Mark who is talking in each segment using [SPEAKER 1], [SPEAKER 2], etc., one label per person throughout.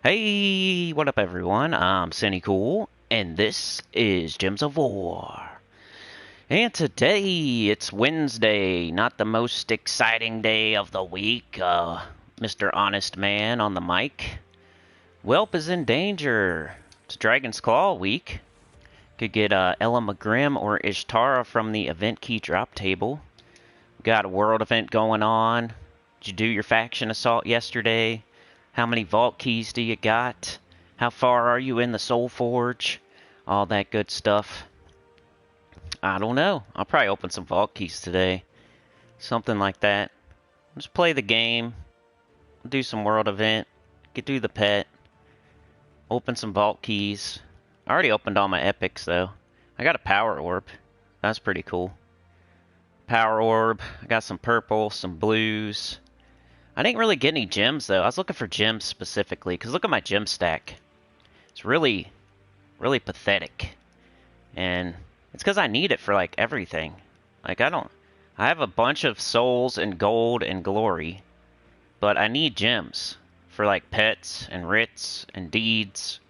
[SPEAKER 1] Hey, what up everyone? I'm Sinnycool, and this is Gems of War. And today, it's Wednesday, not the most exciting day of the week. Mr. Honest Man on the mic. Whelp is in danger. It's Dragon's Claw week. Could get Ella McGrim or Ishtara from the event key drop table. Got a world event going on. Did you do your faction assault yesterday? How many vault keys do you got? How far are you in the Soul Forge? All that good stuff. I don't know. I'll probably open some vault keys today. Something like that. Just play the game. Do some world event. Get through the pet. Open some vault keys. I already opened all my epics though. I got a power orb. That's pretty cool. Power orb. I got some purple, some blues. I didn't really get any gems, though. I was looking for gems specifically, because look at my gem stack. It's really, really pathetic. And it's because I need it for, like, everything. Like, I have a bunch of souls and gold and glory, but I need gems for, like, pets and writs and deeds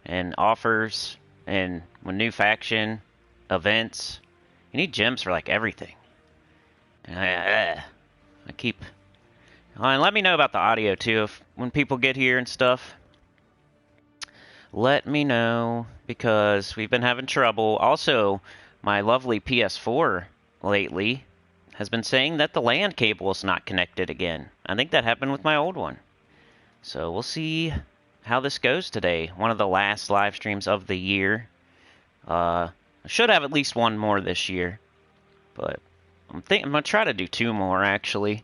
[SPEAKER 1] and offers and with new faction, events. You need gems for, like, everything. And I keep... and let me know about the audio, too, when people get here and stuff. Let me know, because we've been having trouble. Also, my lovely PS4 lately has been saying that the LAN cable is not connected again. I think that happened with my old one. So we'll see how this goes today. One of the last live streams of the year. I should have at least one more this year. But I'm going to try to do 2 more, actually.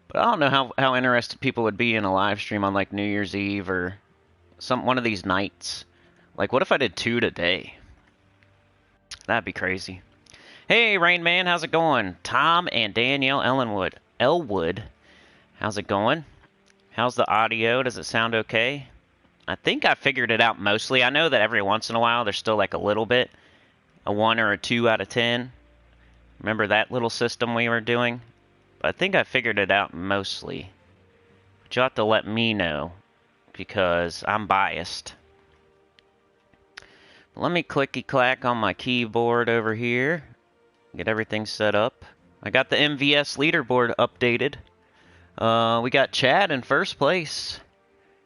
[SPEAKER 1] But I don't know how interested people would be in a live stream on, like, New Year's Eve or one of these nights. Like, what if I did 2 today? That'd be crazy. Hey, Rain Man, how's it going? Tom and Danielle Elwood, how's it going? How's the audio? Does it sound okay? I think I figured it out mostly. I know that every once in a while there's still, like, a little bit. A 1 or a 2 out of 10. Remember that little system we were doing? I think I figured it out mostly. But you'll have to let me know, because I'm biased. Let me clicky-clack on my keyboard over here. Get everything set up. I got the MVS leaderboard updated. We got Chad in first place.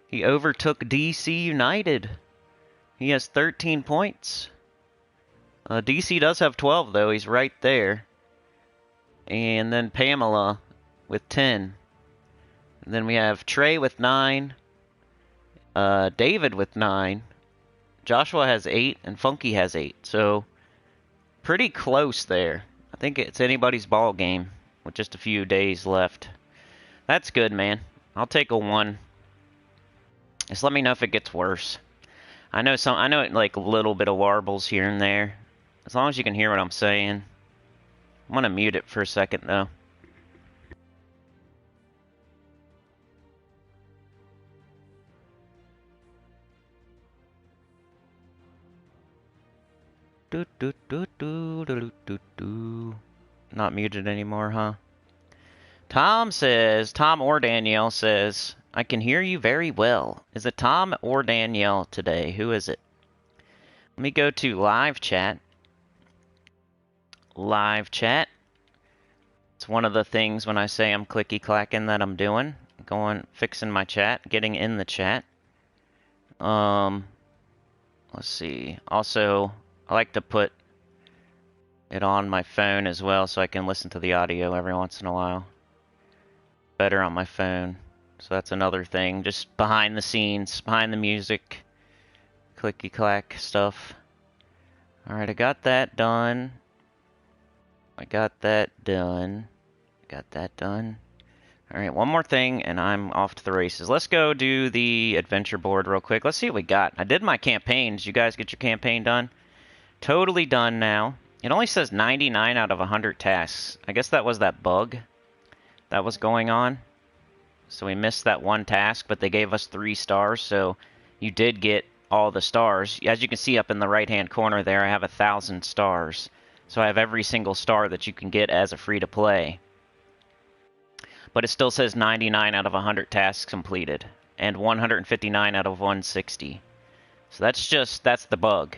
[SPEAKER 1] He overtook DC United. He has 13 points. DC does have 12, though. He's right there. And then Pamela with 10. And then we have Trey with 9. David with 9. Joshua has 8. And Funky has 8. So, pretty close there. I think it's anybody's ball game with just a few days left. That's good, man. I'll take a 1. Just let me know if it gets worse. I know like a little bit of warbles here and there. As long as you can hear what I'm saying. I'm going to mute it for a second, though. Not muted anymore, huh? Tom or Danielle says, I can hear you very well. Is it Tom or Danielle today? Who is it? Let me go to live chat. Live chat. It's one of the things when I say I'm clicky-clacking that I'm doing. Fixing my chat, getting in the chat. Let's see. Also, I like to put it on my phone as well so I can listen to the audio every once in a while. Better on my phone. So that's another thing. Just behind the scenes, behind the music. Clicky-clack stuff. Alright, I got that done. Got that done. Alright, one more thing, and I'm off to the races. Let's go do the adventure board real quick. Let's see what we got. I did my campaign. Did you guys get your campaign done? Totally done now. It only says 99 out of 100 tasks. I guess that was that bug that was going on. So we missed that one task, but they gave us 3 stars, so you did get all the stars. As you can see up in the right-hand corner there, I have 1,000 stars. So I have every single star that you can get as a free-to-play. But it still says 99 out of 100 tasks completed. and 159 out of 160. So that's the bug.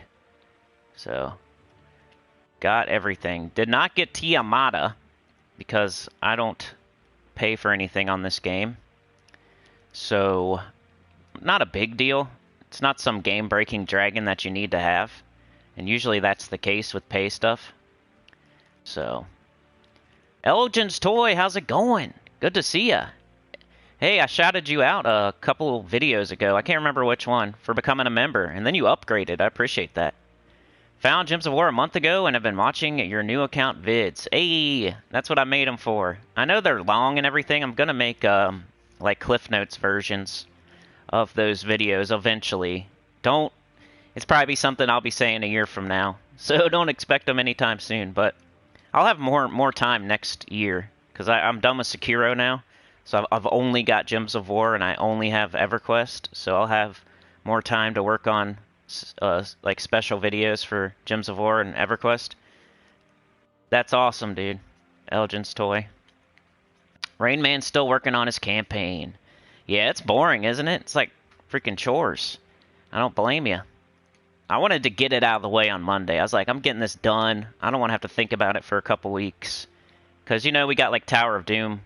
[SPEAKER 1] So, got everything. Did not get Tiamata, because I don't pay for anything on this game. So, not a big deal. It's not some game-breaking dragon that you need to have. And usually that's the case with pay stuff. So, Elgin's Toy, how's it going? Good to see ya. Hey, I shouted you out a couple videos ago, I can't remember which one, for becoming a member, and then you upgraded. I appreciate that. Found Gems of War a month ago and have been watching your new account vids. Hey, that's what I made them for. I know they're long and everything. I'm gonna make like Cliff Notes versions of those videos eventually. It's probably something I'll be saying a year from now, so don't expect them anytime soon. But I'll have more time next year, because I'm done with Sekiro now. So I've only got Gems of War, and I only have EverQuest, so I'll have more time to work on like special videos for Gems of War and EverQuest. That's awesome, dude. Elgin's Toy. Rain Man's still working on his campaign. Yeah, it's boring, isn't it? It's like freaking chores. I don't blame you. I wanted to get it out of the way on Monday. I was like, I'm getting this done. I don't want to have to think about it for a couple weeks. Because, you know, we got like Tower of Doom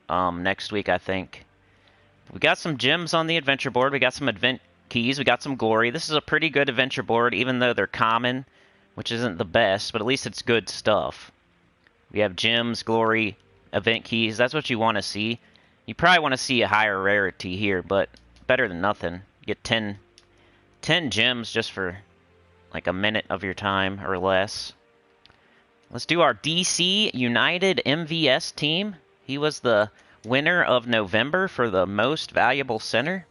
[SPEAKER 1] next week, I think. We got some gems on the adventure board. We got some event keys. We got some glory. This is a pretty good adventure board, even though they're common, which isn't the best, but at least it's good stuff. We have gems, glory, event keys. That's what you want to see. You probably want to see a higher rarity here, but better than nothing. You get 10 gems just for like a minute of your time or less. Let's do our DC United MVS team. He was the winner of November for the most valuable center.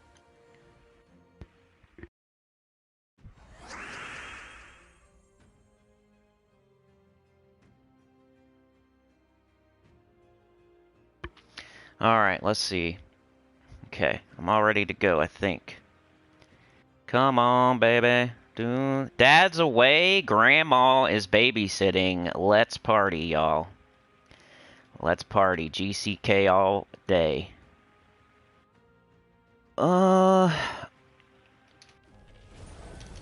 [SPEAKER 1] Alright, let's see. Okay, I'm all ready to go, I think. Come on, baby. Dad's away, Grandma is babysitting. Let's party, y'all. Let's party. GCK all day.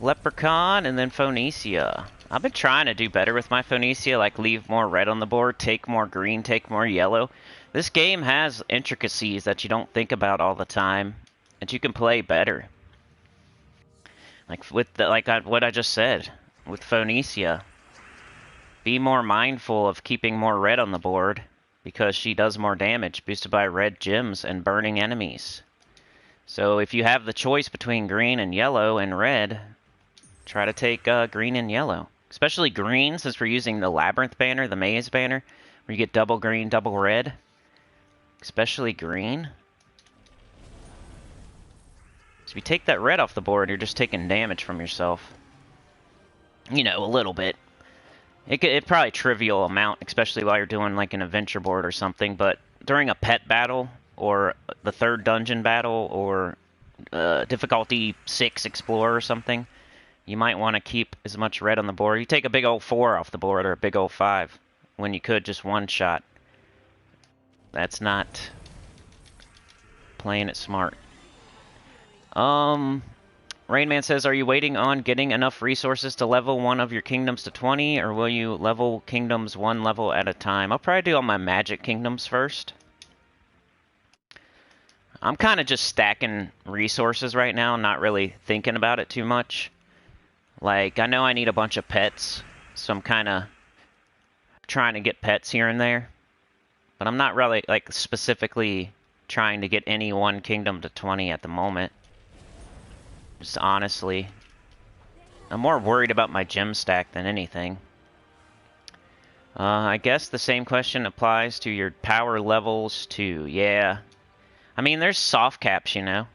[SPEAKER 1] Leprechaun and then Phoenicia. I've been trying to do better with my Phoenicia, like leave more red on the board, take more green, take more yellow. This game has intricacies that you don't think about all the time, and you can play better. Like with what I just said with Phoenicia. Be more mindful of keeping more red on the board, because she does more damage, boosted by red gems and burning enemies. So if you have the choice between green and yellow and red, try to take green and yellow. Especially green, since we're using the Labyrinth banner, the Maze banner, where you get double green, double red. Especially green. So if you take that red off the board, you're just taking damage from yourself. You know, a little bit. It probably trivial amount, especially while you're doing like an adventure board or something, but during a pet battle, or the third dungeon battle, or difficulty 6 Explorer or something, you might want to keep as much red on the board. You take a big old 4 off the board, or a big old 5, when you could just one shot. That's not playing it smart. Rainman says, are you waiting on getting enough resources to level one of your kingdoms to 20, or will you level kingdoms one level at a time? I'll probably do all my magic kingdoms first. I'm kind of just stacking resources right now, not really thinking about it too much. Like, I know I need a bunch of pets, so I'm kind of trying to get pets here and there. But I'm not really, like, specifically trying to get any one kingdom to 20 at the moment. Just honestly. I'm more worried about my gem stack than anything. I guess the same question applies to your power levels too. Yeah. I mean, there's soft caps, you know.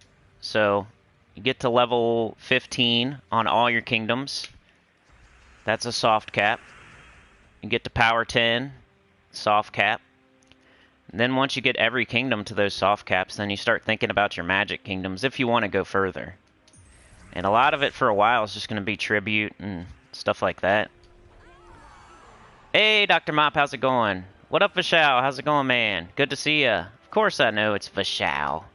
[SPEAKER 1] So, you get to level 15 on all your kingdoms. That's a soft cap. You get to power 10, soft cap. And then once you get every kingdom to those soft caps, then you start thinking about your magic kingdoms if you want to go further. And a lot of it for a while is just going to be tribute and stuff like that. Hey, Dr. Mop, how's it going? What up, Vishal? How's it going, man? Good to see ya. Of course I know it's Vishal.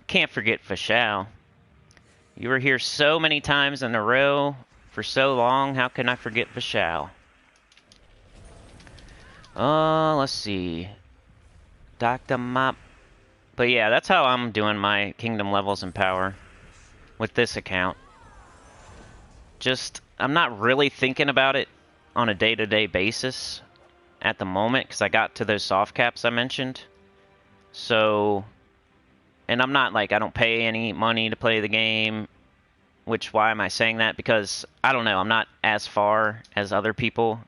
[SPEAKER 1] can't forget Fashal. You were here so many times in a row for so long. How can I forget Fashal? Let's see. Dr. Mop. But yeah, that's how I'm doing my kingdom levels and power with this account. Just, I'm not really thinking about it on a day-to-day basis at the moment because I got to those soft caps I mentioned. So, and I'm not like, I don't pay any money to play the game, which why am I saying that? Because, I don't know, I'm not as far as other people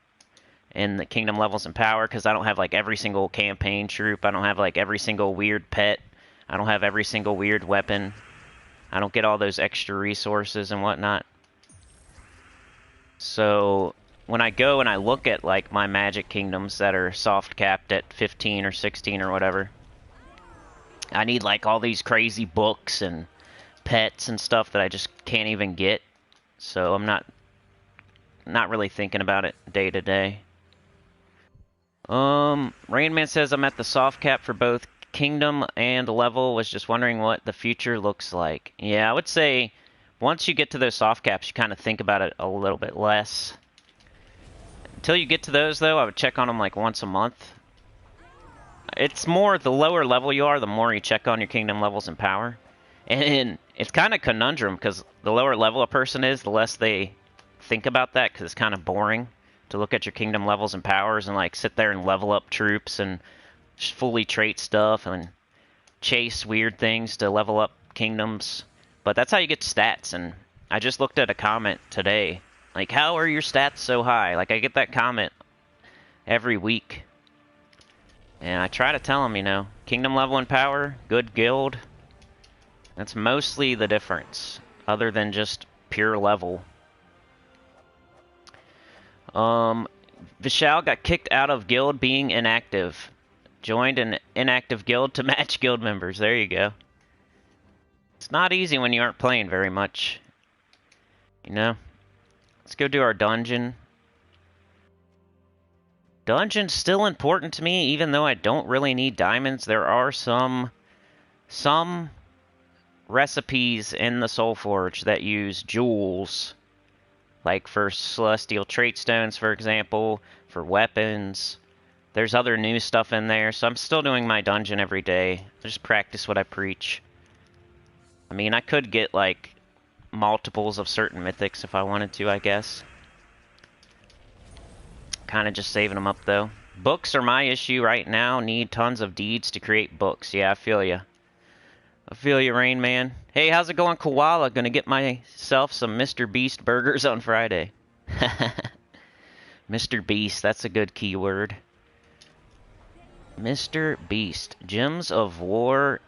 [SPEAKER 1] in the kingdom levels and power because I don't have like every single campaign troop. I don't have like every single weird pet. I don't have every single weird weapon. I don't get all those extra resources and whatnot. So when I go and I look at like my magic kingdoms that are soft capped at 15 or 16 or whatever, I need like all these crazy books and pets and stuff that I just can't even get. So I'm not really thinking about it day to day. Rainman says I'm at the soft cap for both kingdom and level. Was just wondering what the future looks like. Yeah, I would say once you get to those soft caps, you kind of think about it a little bit less. Until you get to those, though, I would check on them like once a month. It's more, the lower level you are, the more you check on your kingdom levels and power. And it's kind of conundrum, because the lower level a person is, the less they think about that, because it's kind of boring to look at your kingdom levels and powers and like sit there and level up troops and just fully trait stuff and chase weird things to level up kingdoms. But that's how you get stats. And I just looked at a comment today, like, how are your stats so high? Like, I get that comment every week. And I try to tell them, you know, kingdom level and power, good guild. That's mostly the difference, other than just pure level. Vishal got kicked out of guild being inactive. Joined an inactive guild to match guild members. There you go. It's not easy when you aren't playing very much. You know? Let's go do our dungeon. Dungeon's still important to me, even though I don't really need diamonds. There are some recipes in the Soul Forge that use jewels. Like for celestial trait stones, for example, for weapons. There's other new stuff in there, so I'm still doing my dungeon every day. I just practice what I preach. I mean, I could get, like, multiples of certain mythics if I wanted to, I guess. Kind of just saving them up, though. Books are my issue right now. Need tons of deeds to create books. Yeah, I feel ya. I feel you, Rain Man. Hey, how's it going, Koala? Gonna get myself some Mr. Beast burgers on Friday. Mr. Beast, that's a good keyword. Mr. Beast. Gems of War.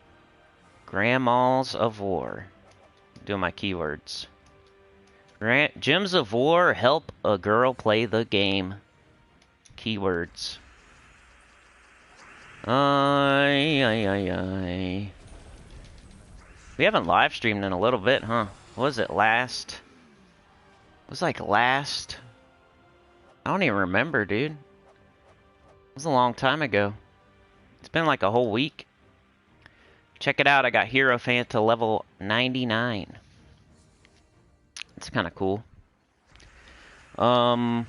[SPEAKER 1] Grandmas of War. Doing my keywords. Gems of War help a girl play the game. Keywords. Aye. We haven't live streamed in a little bit, huh? What was it, last? It was like last... I don't even remember, dude. It was a long time ago. It's been like a whole week. Check it out, I got Hero Fan to level 99. It's kind of cool. Yeah,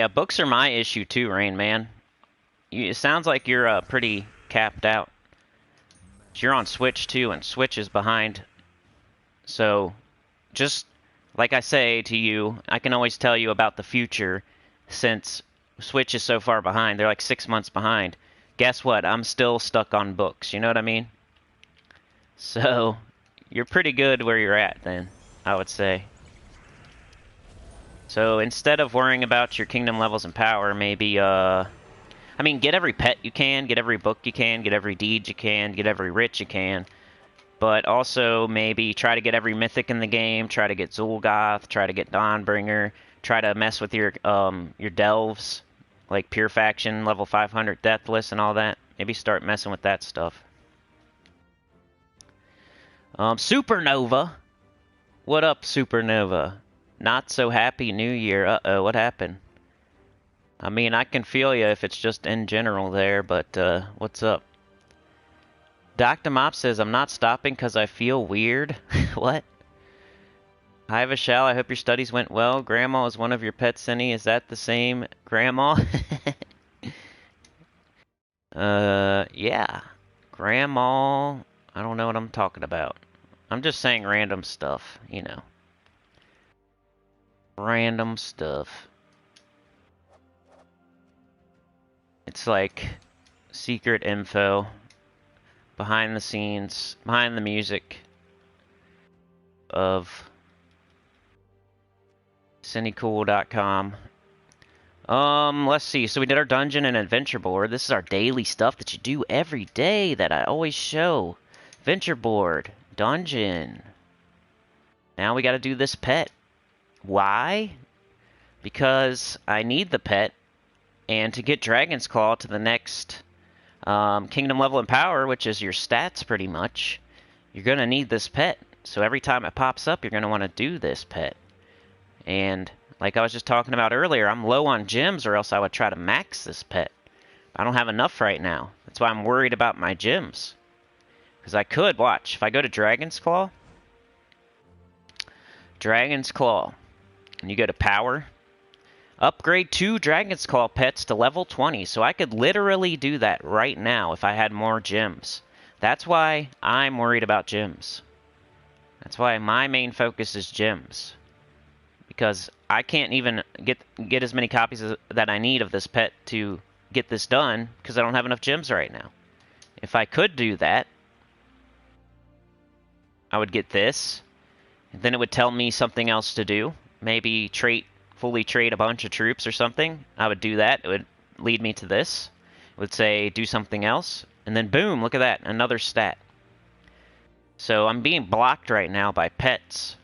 [SPEAKER 1] books are my issue too, Rain Man. It sounds like you're pretty capped out. You're on Switch too, and Switch is behind. So, just like I say to you, I can always tell you about the future since Switch is so far behind. They're like 6 months behind. Guess what? I'm still stuck on books. You know what I mean? So, you're pretty good where you're at then, I would say. So, instead of worrying about your kingdom levels and power, maybe, I mean, get every pet you can, get every book you can, get every deed you can, get every rich you can. But also, maybe try to get every mythic in the game, try to get Zul'Goth, try to get Dawnbringer, try to mess with your delves, like Pure Faction, level 500 Deathless and all that. Maybe start messing with that stuff. Supernova. What up, Supernova? Not so happy New Year. Uh-oh, what happened? I mean, I can feel you if it's just in general there, but what's up? Dr. Mop says, I'm not stopping because I feel weird. What? Hi, Vishal. I hope your studies went well. Grandma is one of your pets, Cindy. Is that the same grandma? Yeah. Grandma. I don't know what I'm talking about. I'm just saying random stuff, you know. Random stuff. It's like secret info. Behind the scenes. Behind the music. Of Sinnycool.com. Let's see. So we did our dungeon and adventure board. This is our daily stuff that you do every day that I always show. Adventure board. Dungeon. Now we gotta do this pet. Why? Because I need the pet. And to get Dragon's Claw to the next kingdom level in power, which is your stats pretty much, you're gonna need this pet. So every time it pops up, you're gonna want to do this pet. And like I was just talking about earlier, I'm low on gems or else I would try to max this pet. I don't have enough right now. That's why I'm worried about my gems. Because I could, watch, if I go to Dragon's Claw, and you go to Power, upgrade 2 Dragon's Claw pets to level 20. So I could literally do that right now if I had more gems. That's why I'm worried about gems. That's why my main focus is gems. Because I can't even get as many copies that I need of this pet to get this done because I don't have enough gems right now. If I could do that, I would get this. And then it would tell me something else to do. Maybe fully trade a bunch of troops or something. I would do that. It would lead me to this. It would say do something else. And then boom, look at that, another stat. So I'm being blocked right now by pets.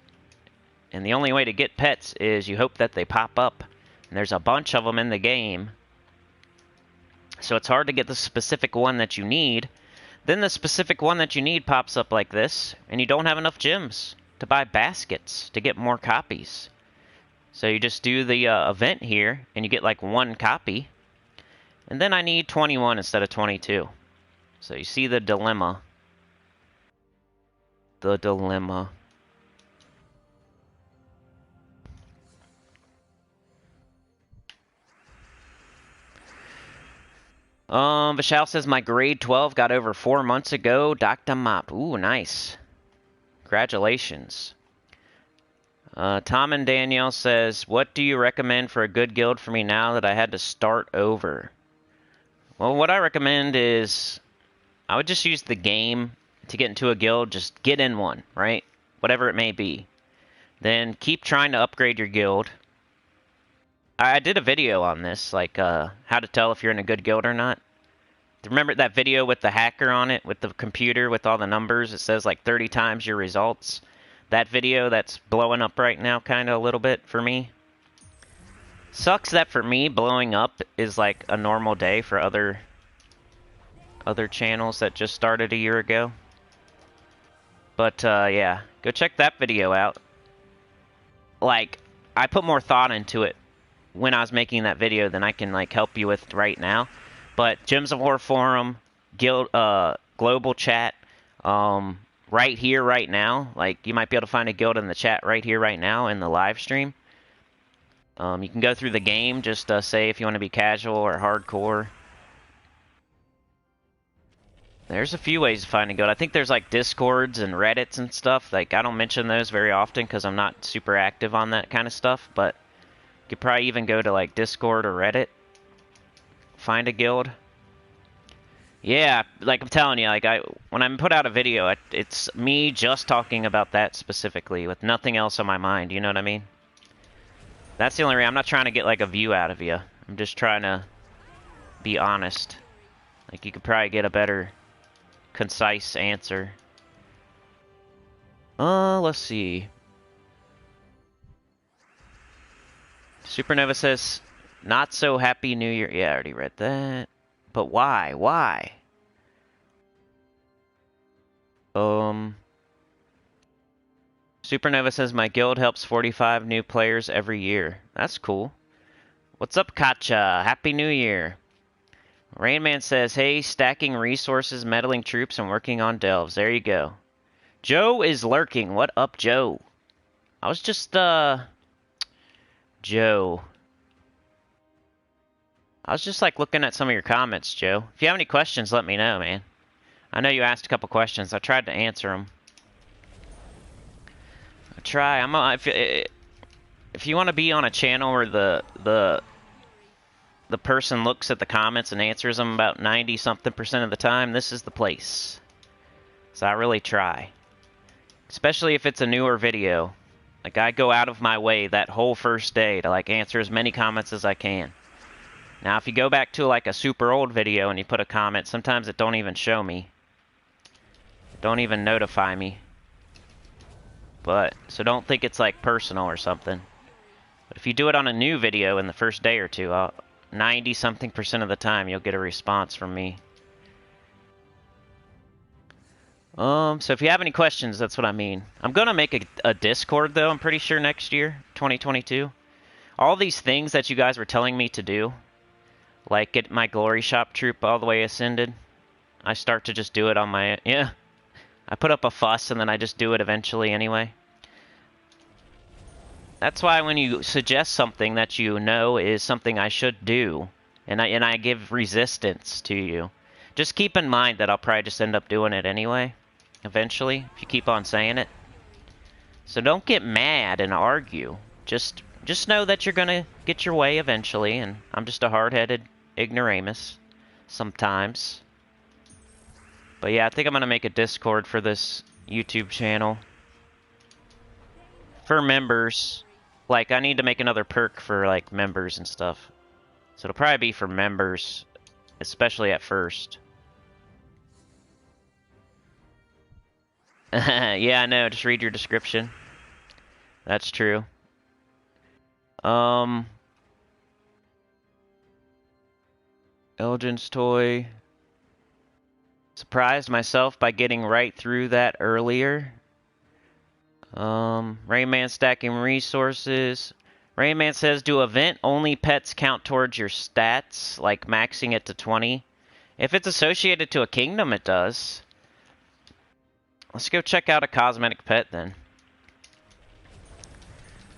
[SPEAKER 1] And the only way to get pets is you hope that they pop up. And there's a bunch of them in the game. So it's hard to get the specific one that you need. Then the specific one that you need pops up like this. And you don't have enough gems to buy baskets to get more copies. So you just do the event here. And you get like 1 copy. And then I need 21 instead of 22. So you see the dilemma. The dilemma. Vishal says my grade 12 got over 4 months ago. Dr. Mop. Ooh, nice. Congratulations. Tom and Danielle says, what do you recommend for a good guild for me now that I had to start over? Well, what I recommend is I would just use the game to get into a guild. Just get in one, right? Whatever it may be. Then keep trying to upgrade your guild. I did a video on this, like how to tell if you're in a good guild or not. Remember that video with the hacker on it, with the computer, with all the numbers? It says like 30 times your results. That video that's blowing up right now kind of a little bit for me. Sucks that for me, blowing up is like a normal day for other channels that just started a year ago. But yeah, go check that video out. Like, I put more thought into it when I was making that video than I can like help you with right now. But Gems of War forum, guild, global chat, right here, right now. Like you might be able to find a guild in the chat right here, right now in the live stream. You can go through the game, just say if you want to be casual or hardcore. There's a few ways to find a guild. I think there's like Discords and Reddits and stuff. Like I don't mention those very often because I'm not super active on that kind of stuff. But you could probably even go to like Discord or Reddit. Find a guild. Yeah, like I'm telling you, like when I put out a video, it's me just talking about that specifically with nothing else on my mind. You know what I mean? That's the only reason. I'm not trying to get like a view out of you. I'm just trying to be honest. Like you could probably get a better, concise answer. Let's see. Supernova says, not so happy New Year. Yeah, I already read that. But why? Why? Supernova says, my guild helps 45 new players every year. That's cool. What's up, Katja? Happy New Year. Rainman says, hey, stacking resources, meddling troops, and working on delves. There you go. Joe is lurking. What up, Joe? I was just, Joe. I was just, like, looking at some of your comments, Joe. If you have any questions, let me know, man. I know you asked a couple questions. I tried to answer them. I try. If you want to be on a channel where the person looks at the comments and answers them about 90-something% of the time, this is the place. So I really try. Especially if it's a newer video. Like, I go out of my way that whole first day to, like, answer as many comments as I can. Now, if you go back to, like, a super old video and you put a comment, sometimes it don't even show me. It don't even notify me. But, so don't think it's, like, personal or something. But if you do it on a new video in the first day or two, 90-something% of the time, you'll get a response from me. So if you have any questions, that's what I mean. I'm gonna make a Discord, though, I'm pretty sure next year, 2022. All these things that you guys were telling me to do, like get my Glory Shop troop all the way ascended, I start to just do it on my... Yeah. I put up a fuss, and then I just do it eventually anyway. That's why when you suggest something that you know is something I should do, and I give resistance to you, just keep in mind that I'll probably just end up doing it anyway, eventually, if you keep on saying it. So don't get mad and argue. Just know that you're gonna get your way eventually, and I'm just a hard-headed ignoramus sometimes. But yeah, I think I'm gonna make a Discord for this YouTube channel. For members. Like, I need to make another perk for, like, members and stuff. So it'll probably be for members, especially at first. Yeah, I know. Just read your description. That's true. Elgin's toy. Surprised myself by getting right through that earlier. Rayman stacking resources. Rayman says, do event-only pets count towards your stats, like maxing it to 20? If it's associated to a kingdom, it does. Let's go check out a cosmetic pet, then.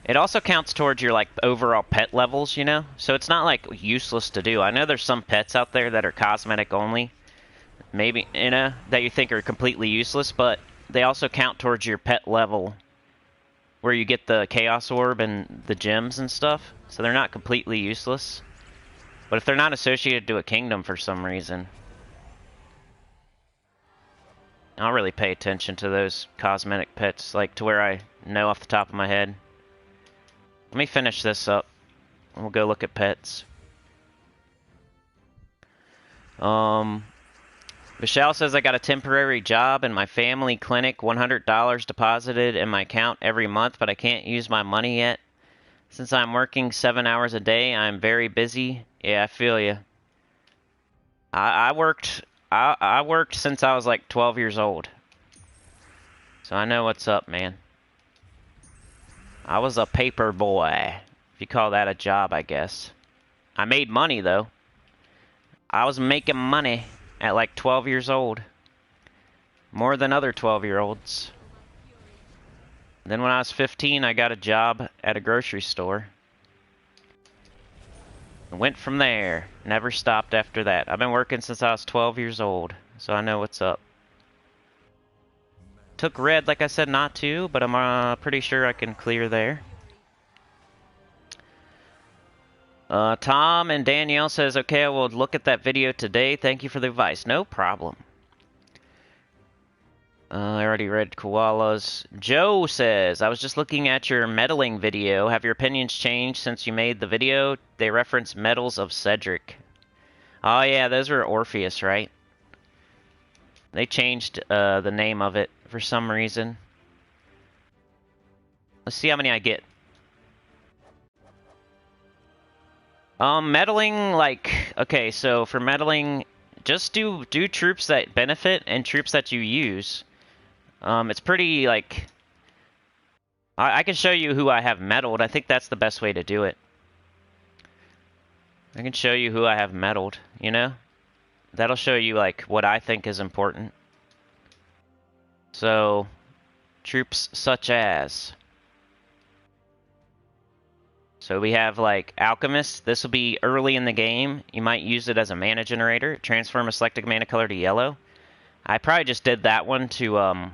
[SPEAKER 1] It also counts towards your, like, overall pet levels, you know? So it's not, like, useless to do. I know there's some pets out there that are cosmetic only. Maybe, you know, that you think are completely useless, but they also count towards your pet level, where you get the Chaos Orb and the gems and stuff. So they're not completely useless. But if they're not associated to a kingdom for some reason, I don't really pay attention to those cosmetic pets, like to where I know off the top of my head. Let me finish this up, and we'll go look at pets. Michelle says, I got a temporary job in my family clinic, $100 deposited in my account every month, but I can't use my money yet. Since I'm working 7 hours a day, I'm very busy. Yeah, I feel you. I worked since I was like 12 years old. So I know what's up, man. I was a paper boy, if you call that a job, I guess. I made money, though. I was making money at like 12 years old. More than other 12-year-olds. Then when I was 15, I got a job at a grocery store. Went from there. Never stopped after that. I've been working since I was 12 years old, so I know what's up. Took red, like I said, not to, but I'm pretty sure I can clear there. Tom and Danielle says, okay, I will look at that video today. Thank you for the advice. No problem. I already read koalas. Joe says, I was just looking at your meddling video. Have your opinions changed since you made the video? They reference medals of Cedric. Oh yeah, those were Orpheus, right? They changed the name of it for some reason. Let's see how many I get. Meddling, like, okay, so for meddling, just do troops that benefit and troops that you use. It's pretty, like, I can show you who I have meddled. I think that's the best way to do it. I can show you who I have meddled, you know? That'll show you like what I think is important. So, troops such as... So we have like Alchemist. This will be early in the game. You might use it as a mana generator. Transform a selected mana color to yellow. I probably just did that one to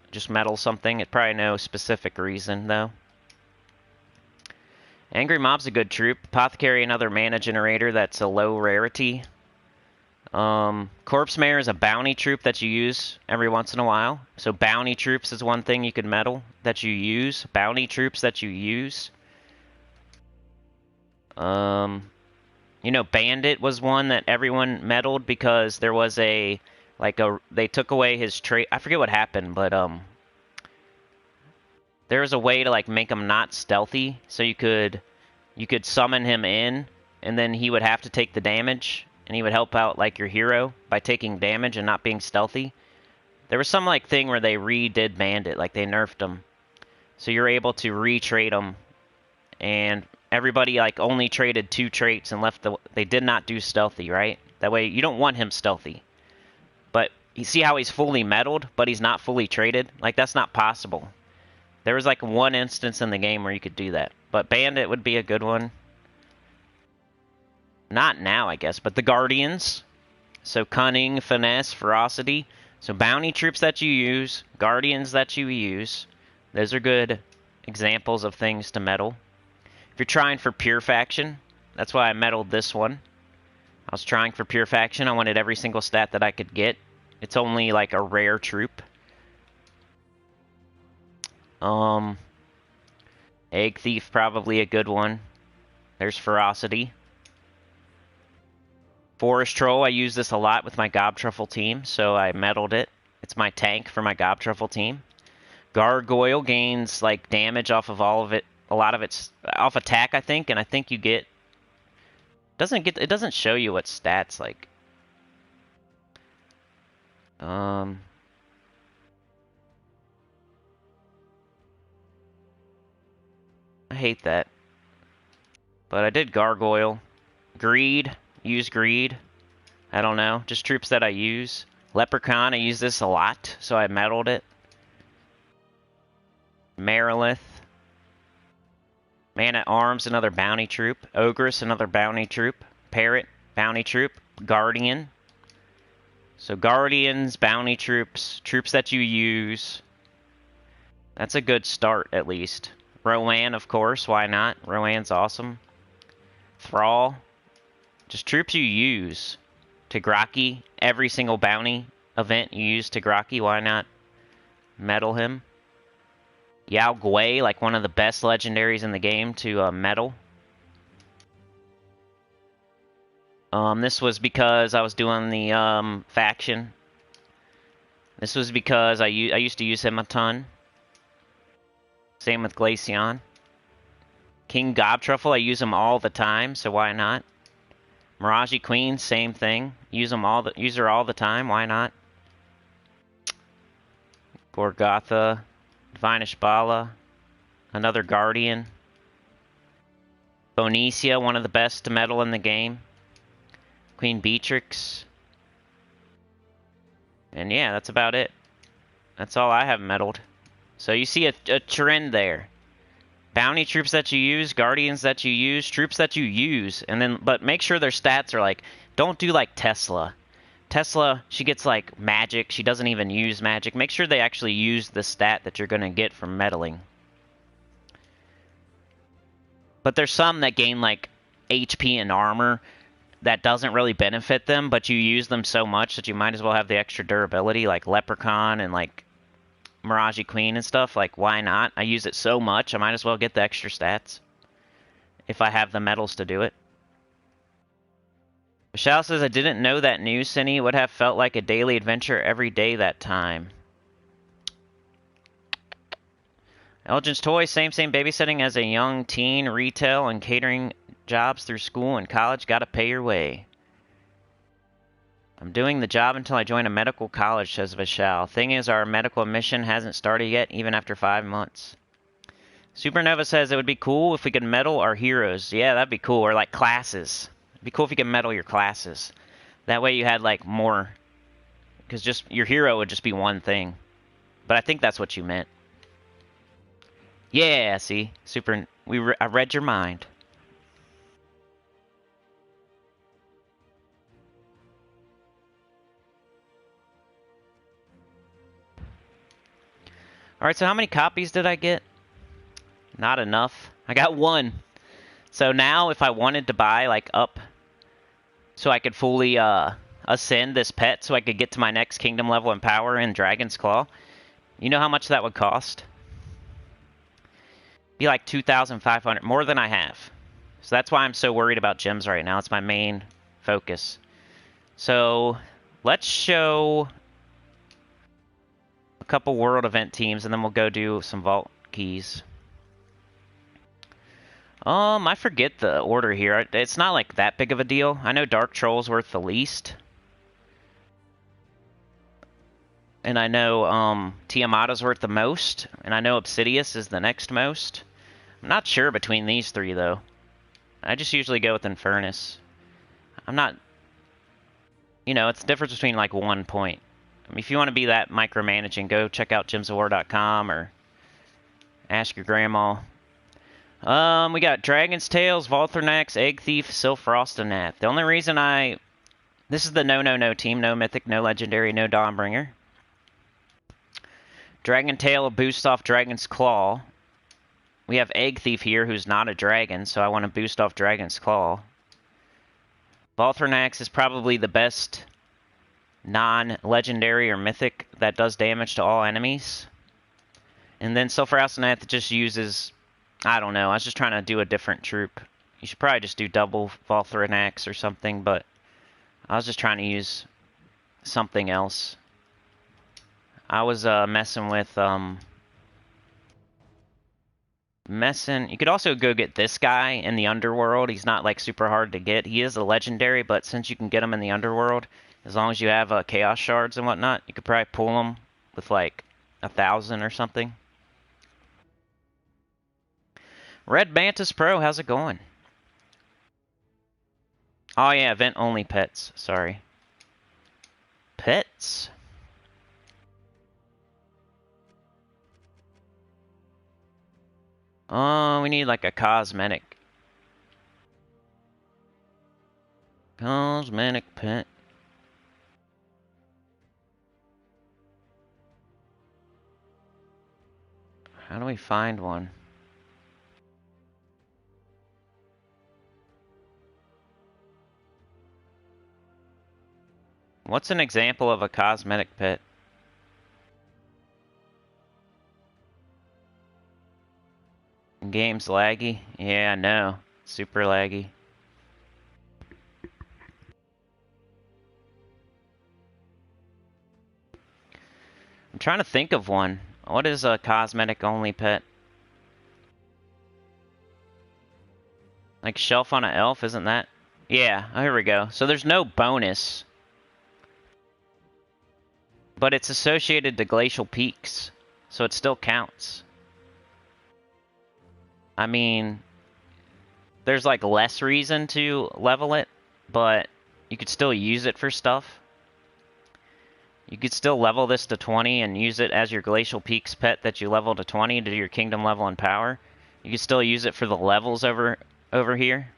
[SPEAKER 1] just metal something. It's probably no specific reason though. Angry Mob's a good troop. Apothecary, another mana generator that's a low rarity. Corpse Mare is a bounty troop that you use every once in a while. So bounty troops is one thing you could metal that you use. Bounty troops that you use. You know, Bandit was one that everyone meddled because there was they took away his trait. I forget what happened, but, there was a way to, like, make him not stealthy, so you could summon him in, and then he would have to take the damage, and he would help out, like, your hero by taking damage and not being stealthy. There was some, like, thing where they redid Bandit, like, they nerfed him. So you're able to re-trade him, and everybody like only traded 2 traits and left they did not do stealthy, right? That way you don't want him stealthy. But you see how he's fully meddled, but he's not fully traded? Like that's not possible. There was like one instance in the game where you could do that. But Bandit would be a good one. Not now, I guess, but the Guardians. So Cunning, Finesse, Ferocity. So bounty troops that you use, Guardians that you use. Those are good examples of things to meddle. If you're trying for Pure Faction, that's why I meddled this one. I was trying for Pure Faction. I wanted every single stat that I could get. It's only like a rare troop. Egg Thief, probably a good one. There's Ferocity. Forest Troll, I use this a lot with my Gobtruffle team, so I meddled it. It's my tank for my Gobtruffle team. Gargoyle gains like damage off of all of it. A lot of it's off attack, I think, and I think you get... It doesn't show you what stats, like... I hate that. But I did Gargoyle. Greed. Use Greed. I don't know. Just troops that I use. Leprechaun, I use this a lot, so I meddled it. Marilith. Man-at-Arms, another bounty troop. Ogress, another bounty troop. Parrot, bounty troop. Guardian. So Guardians, bounty troops, troops that you use. That's a good start, at least. Rowan, of course, why not? Rowan's awesome. Thrall. Just troops you use. Tigraki, every single bounty event you use Tigraki, why not meddle him? Yao Gui, like one of the best legendaries in the game to meddle. This was because I was doing the faction. This was because I used to use him a ton. Same with Glaceon. King Gobtruffle, I use him all the time, so why not? Mirage Queen, same thing. Use her all the time, why not? Gorgotha. Divine Ishbala, another Guardian. Bonicia, one of the best to meddle in the game. Queen Beatrix. And yeah, that's about it. That's all I have meddled. So you see a trend there. Bounty troops that you use, Guardians that you use, troops that you use, and then but make sure their stats are like, don't do like Tesla. Tesla, she gets like magic. She doesn't even use magic. Make sure they actually use the stat that you're going to get from meddling. But there's some that gain like HP and armor that doesn't really benefit them, but you use them so much that you might as well have the extra durability, like Leprechaun and like Mirage Queen and stuff. Like, why not? I use it so much, I might as well get the extra stats if I have the medals to do it. Michelle says, I didn't know that news, Cinny. Would have felt like a daily adventure every day that time. Elgin's Toys, same babysitting as a young teen, retail and catering jobs through school and college. Gotta pay your way. I'm doing the job until I join a medical college, says Vishal. Thing is, our medical admission hasn't started yet, even after 5 months. Supernova says it would be cool if we could medal our heroes. Yeah, that'd be cool. Or like classes. It'd be cool if you could medal your classes. That way you had like more, because just your hero would just be one thing. But I think that's what you meant. Yeah, see, super. I read your mind. All right, so how many copies did I get? Not enough. I got one. So now, if I wanted to buy like up, so I could fully ascend this pet, so I could get to my next kingdom level in power in Dragon's Claw. You know how much that would cost? Be like 2,500, more than I have. So that's why I'm so worried about gems right now. It's my main focus. So let's show a couple world event teams, and then we'll go do some vault keys. I forget the order here. It's not like that big of a deal. I know Dark Troll's worth the least. And I know Tiamato's worth the most. And I know Obsidious is the next most. I'm not sure between these three, though. I just usually go with Infernus. I'm not... You know, it's the difference between, like, 1 point. I mean, if you want to be that micromanaging, go check out gemsofwar.com or ask your grandma. We got Dragon's Tails, Volthornax, Egg Thief, Silfrostanath. The only reason this is the no team. No Mythic, no Legendary, no Dawnbringer. Dragon Tail will boost off Dragon's Claw. We have Egg Thief here, who's not a dragon, so I want to boost off Dragon's Claw. Volthornax is probably the best non-legendary or mythic that does damage to all enemies. And then Silfrostanath just uses... I don't know, I was just trying to do a different troop. You should probably just do double Volthornax or something, but I was just trying to use something else. I was messing with... You could also go get this guy in the underworld. He's not like super hard to get. He is a legendary, but since you can get him in the underworld, as long as you have chaos shards and whatnot, you could probably pull him with like 1,000 or something. Red Mantis Pro, how's it going? Oh yeah, event only pets, sorry. Pets? Oh, we need like a cosmetic. Cosmetic pet. How do we find one? What's an example of a cosmetic pet? Game's laggy? Yeah, I know. Super laggy. I'm trying to think of one. What is a cosmetic only pet? Like Shelf on an Elf, isn't that? Yeah, oh, here we go. So there's no bonus. But it's associated to glacial peaks, so it still counts. I mean, there's like less reason to level it, but you could still use it for stuff. You could still level this to 20 and use it as your glacial peaks pet that you level to 20 to do your kingdom level in power. You could still use it for the levels over here.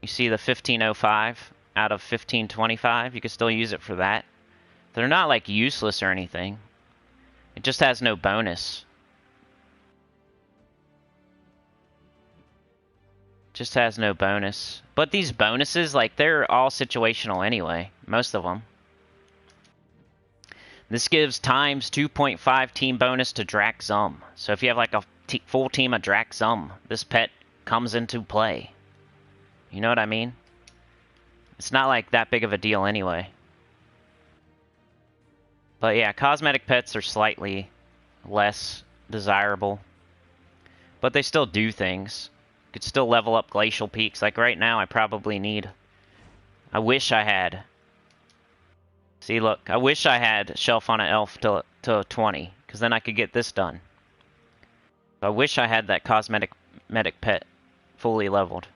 [SPEAKER 1] You see the 1505 out of 1525. You could still use it for that. They're not like useless or anything. It just has no bonus. Just has no bonus. But these bonuses, like, they're all situational anyway. Most of them. This gives times 2.5 team bonus to Draxum. So if you have like a full team of Draxum, this pet comes into play. You know what I mean? It's not like that big of a deal anyway. But yeah, cosmetic pets are slightly less desirable. But they still do things. You could still level up glacial peaks. Like right now, I probably need... I wish I had... See, look, I wish I had Shelf on an Elf to 20, because then I could get this done. I wish I had that cosmetic medic pet fully leveled.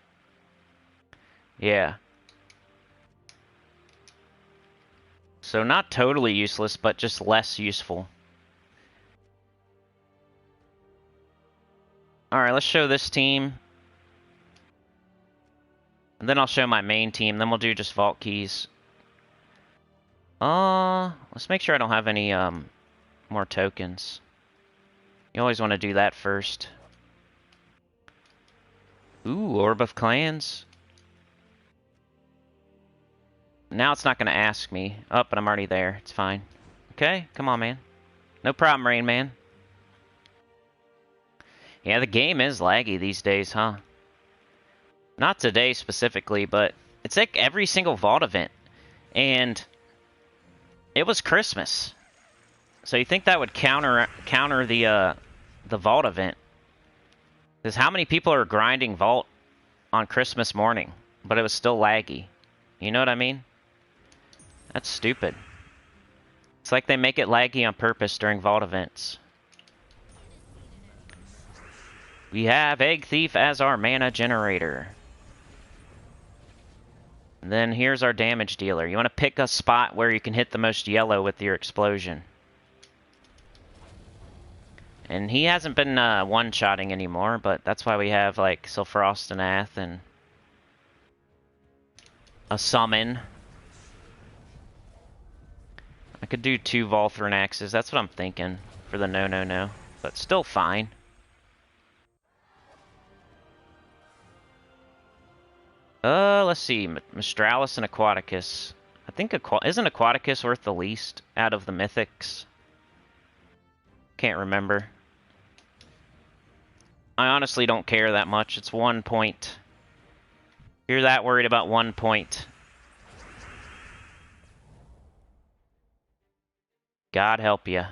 [SPEAKER 1] Yeah. So not totally useless, but just less useful. Alright, let's show this team. And then I'll show my main team, then we'll do just vault keys. Let's make sure I don't have any, more tokens. You always want to do that first. Ooh, Orb of Clans. Now it's not going to ask me. Oh, but I'm already there. It's fine. Okay, come on, man. No problem, Rain Man. Yeah, the game is laggy these days, huh? Not today specifically, but it's like every single vault event. And it was Christmas. So you think that would counter the vault event? Because how many people are grinding vault on Christmas morning, but it was still laggy? You know what I mean? That's stupid. It's like they make it laggy on purpose during vault events. We have Egg Thief as our mana generator. And then here's our damage dealer. You want to pick a spot where you can hit the most yellow with your explosion. And he hasn't been one-shotting anymore, but that's why we have like Silfrost and Ath and a summon. I could do 2 Volthran axes. That's what I'm thinking for the no. But still fine. Let's see. Mistralis and Aquaticus. I think isn't Aquaticus worth the least out of the Mythics? Can't remember. I honestly don't care that much. It's 1 point. You're that worried about 1 point. God help you.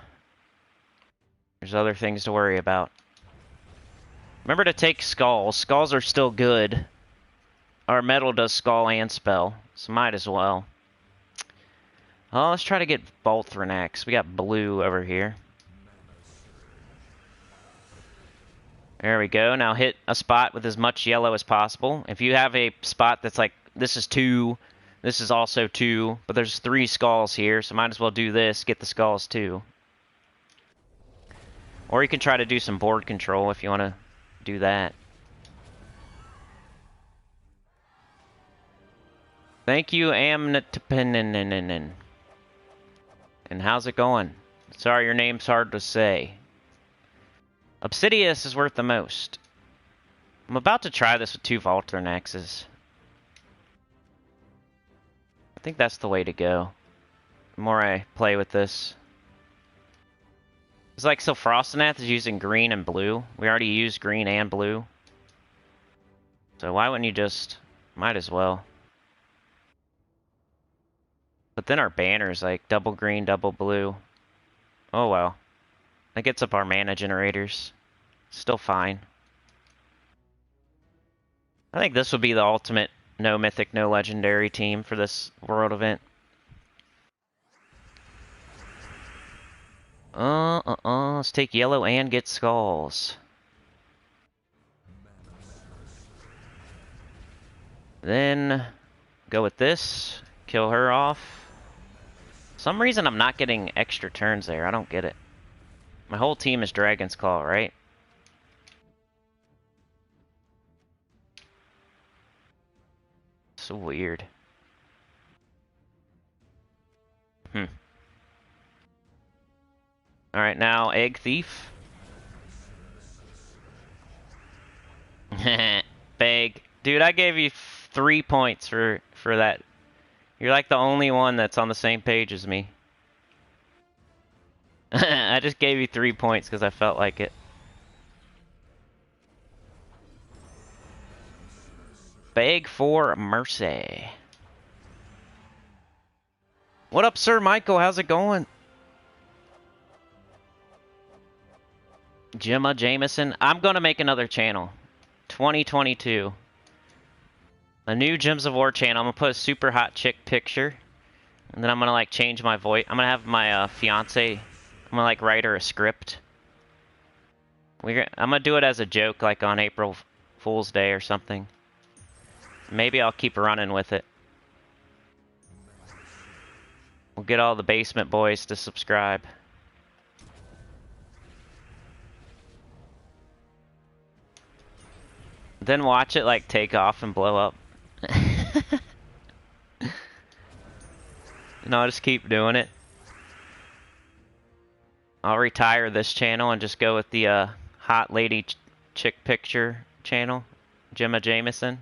[SPEAKER 1] There's other things to worry about. Remember to take skulls. Skulls are still good. Our metal does skull and spell, so might as well. Oh, let's try to get Volthran Axe. We got blue over here. There we go. Now hit a spot with as much yellow as possible. If you have a spot that's like, this is 2, this is also 2, but there's 3 skulls here, so might as well do this, get the skulls too. Or you can try to do some board control if you want to do that. Thank you, Amnatapininin. And how's it going? Sorry, your name's hard to say. Obsidius is worth the most. I'm about to try this with 2 Volthran axes. I think that's the way to go. The more I play with this. It's like, so Frostanath is using green and blue. We already used green and blue. So why wouldn't you just... Might as well. But then our banner's like double green, double blue. Oh well. That gets up our mana generators. Still fine. I think this would be the ultimate no mythic, no legendary team for this world event. Let's take yellow and get skulls. Then go with this. Kill her off. For some reason I'm not getting extra turns there. I don't get it. My whole team is Dragon's Claw, right? So weird. Alright, now Egg Thief. Beg. Dude, I gave you 3 points for that. You're like the only one that's on the same page as me. I just gave you 3 points because I felt like it. Beg for mercy. What up, Sir Michael? How's it going? Gemma Jameson. I'm going to make another channel. 2022. A new Gems of War channel. I'm going to put a super hot chick picture. And then I'm going to like change my voice. I'm going to have my fiance. I'm going to like write her a script. I'm going to do it as a joke like on April Fool's Day or something. Maybe I'll keep running with it. We'll get all the basement boys to subscribe. Then watch it like take off and blow up. No, just keep doing it. I'll retire this channel and just go with the hot lady chick picture channel, Gemma Jameson.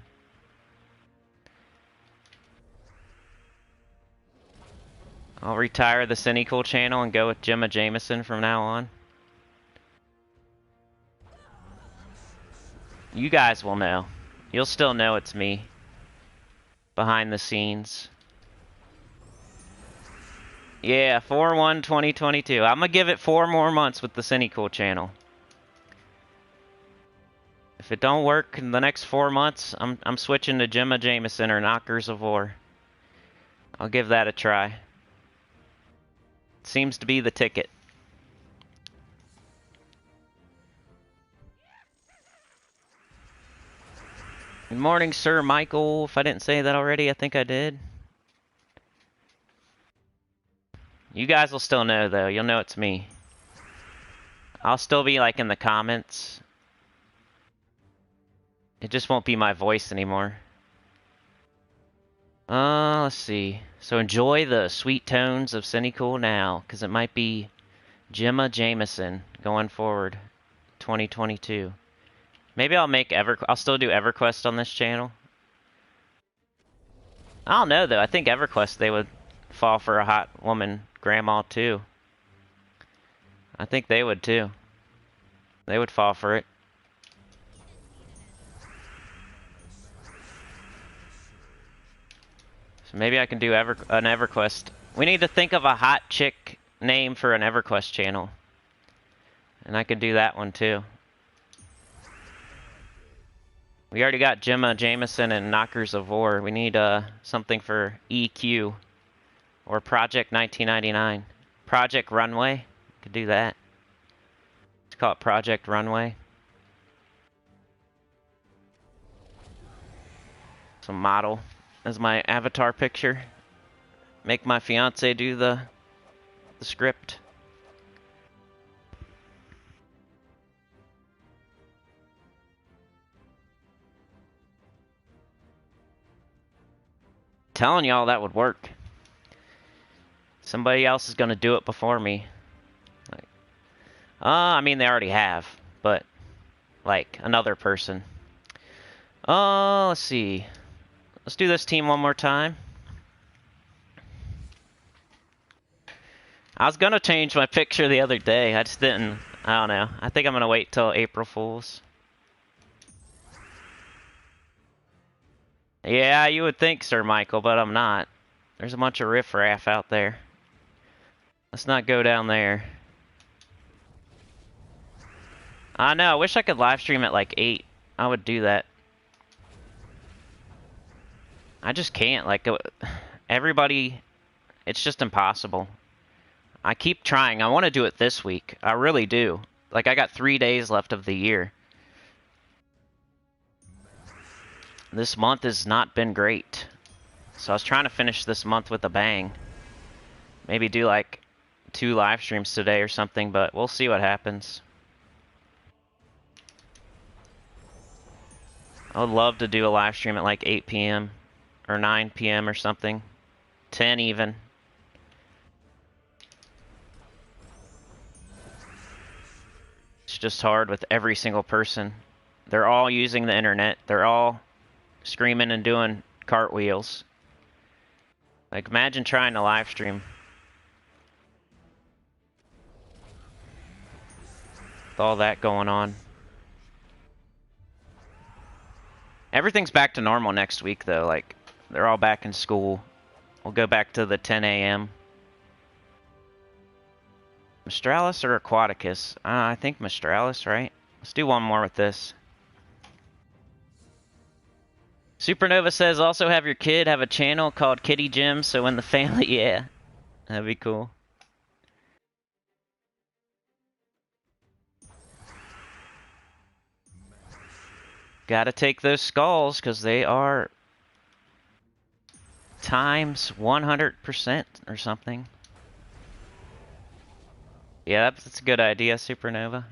[SPEAKER 1] I'll retire the Sinnycool channel and go with Gemma Jameson from now on. You guys will know. You'll still know it's me. Behind the scenes. Yeah, 4/1/2022. I'm gonna give it 4 more months with the Sinnycool channel. If it don't work in the next 4 months, I'm switching to Gemma Jameson or Knockers of War. I'll give that a try. Seems to be the ticket. Good morning, Sir Michael. If I didn't say that already, I think I did. You guys will still know, though. You'll know it's me. I'll still be, like, in the comments. It just won't be my voice anymore. Let's see. So enjoy the sweet tones of Sinnycool now, because it might be Gemma Jameson going forward, 2022. Maybe I'll make I'll still do Everquest on this channel. I don't know, though. I think Everquest, they would fall for a hot woman grandma, too. I think they would, too. They would fall for it. So maybe I can do an Everquest. We need to think of a hot chick name for an Everquest channel. And I could do that one, too. We already got Gemma Jameson and Knockers of War. We need something for EQ. Or Project 1999. Project Runway. Could do that. Let's call it Project Runway. Some model as my avatar picture. Make my fiance do the script. Telling y'all that would work. Somebody else is gonna do it before me. Like, I mean, they already have, but like another person. Let's see. Let's do this team one more time. I was gonna change my picture the other day. I just didn't. I don't know. I think I'm gonna wait till April Fools. Yeah, you would think, Sir Michael, but I'm not. There's a bunch of riffraff out there. Let's not go down there. I know, I wish I could live stream at like 8. I would do that. I just can't. Like, everybody, it's just impossible. I keep trying. I want to do it this week. I really do. Like, I got 3 days left of the year. This month has not been great. So I was trying to finish this month with a bang. Maybe do like 2 live streams today or something, but we'll see what happens. I would love to do a live stream at like 8 p.m. or 9 p.m. or something. 10 even. It's just hard with every single person. They're all using the internet. They're all screaming and doing cartwheels. Like, imagine trying to live stream. With all that going on. Everything's back to normal next week, though. Like, they're all back in school. We'll go back to the 10 a.m. Mistralis or Aquaticus? I think Mistralis, right? Let's do one more with this. Supernova says, also have your kid have a channel called Kitty Gym, so when the family... Yeah, that'd be cool. Gotta take those skulls, because they are times 100% or something. Yeah, that's a good idea, Supernova.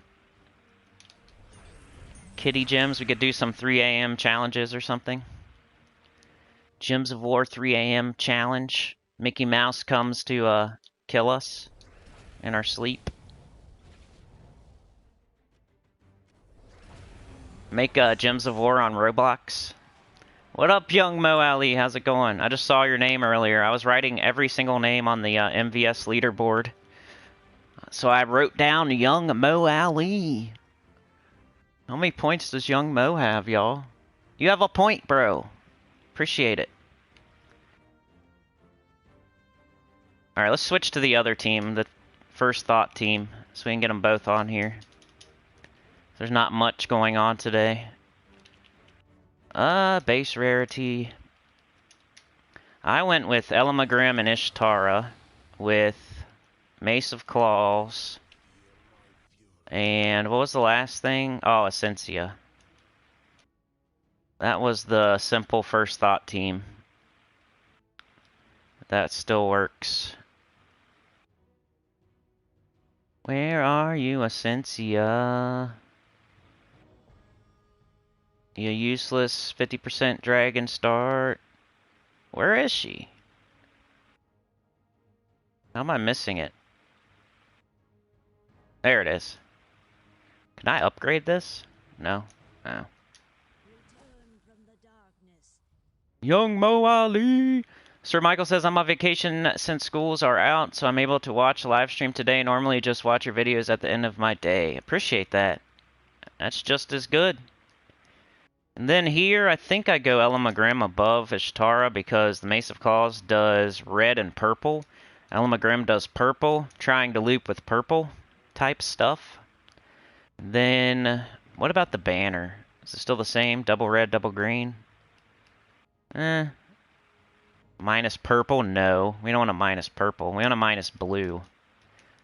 [SPEAKER 1] Kitty Gems, we could do some 3 a.m. challenges or something. Gems of War 3 a.m. challenge. Mickey Mouse comes to kill us in our sleep. Make Gems of War on Roblox. What up, young Mo Ali? How's it going? I just saw your name earlier. I was writing every single name on the MVS leaderboard. So I wrote down young Mo Ali. How many points does young Mo have, y'all? You have a point, bro. Appreciate it. Alright, let's switch to the other team, the First Thought team, so we can get them both on here. There's not much going on today. Base rarity. I went with Elamagrim and Ishtara with Mace of Claws. And what was the last thing? Oh, Essentia. That was the simple First Thought team. That still works. Where are you, Essentia? You useless 50% dragon start. Where is she? How am I missing it? There it is. Can I upgrade this? No. No. Young Mo Ali! Sir Michael says, I'm on vacation since schools are out, so I'm able to watch live stream today. Normally just watch your videos at the end of my day. Appreciate that. That's just as good. And then here, I think I go Elamagrim above Ishtara because the Mace of Claws does red and purple. Elamagrim does purple, trying to loop with purple type stuff. Then, what about the banner? Is it still the same? Double red, double green? Minus purple? No. We don't want a minus purple. We want a minus blue.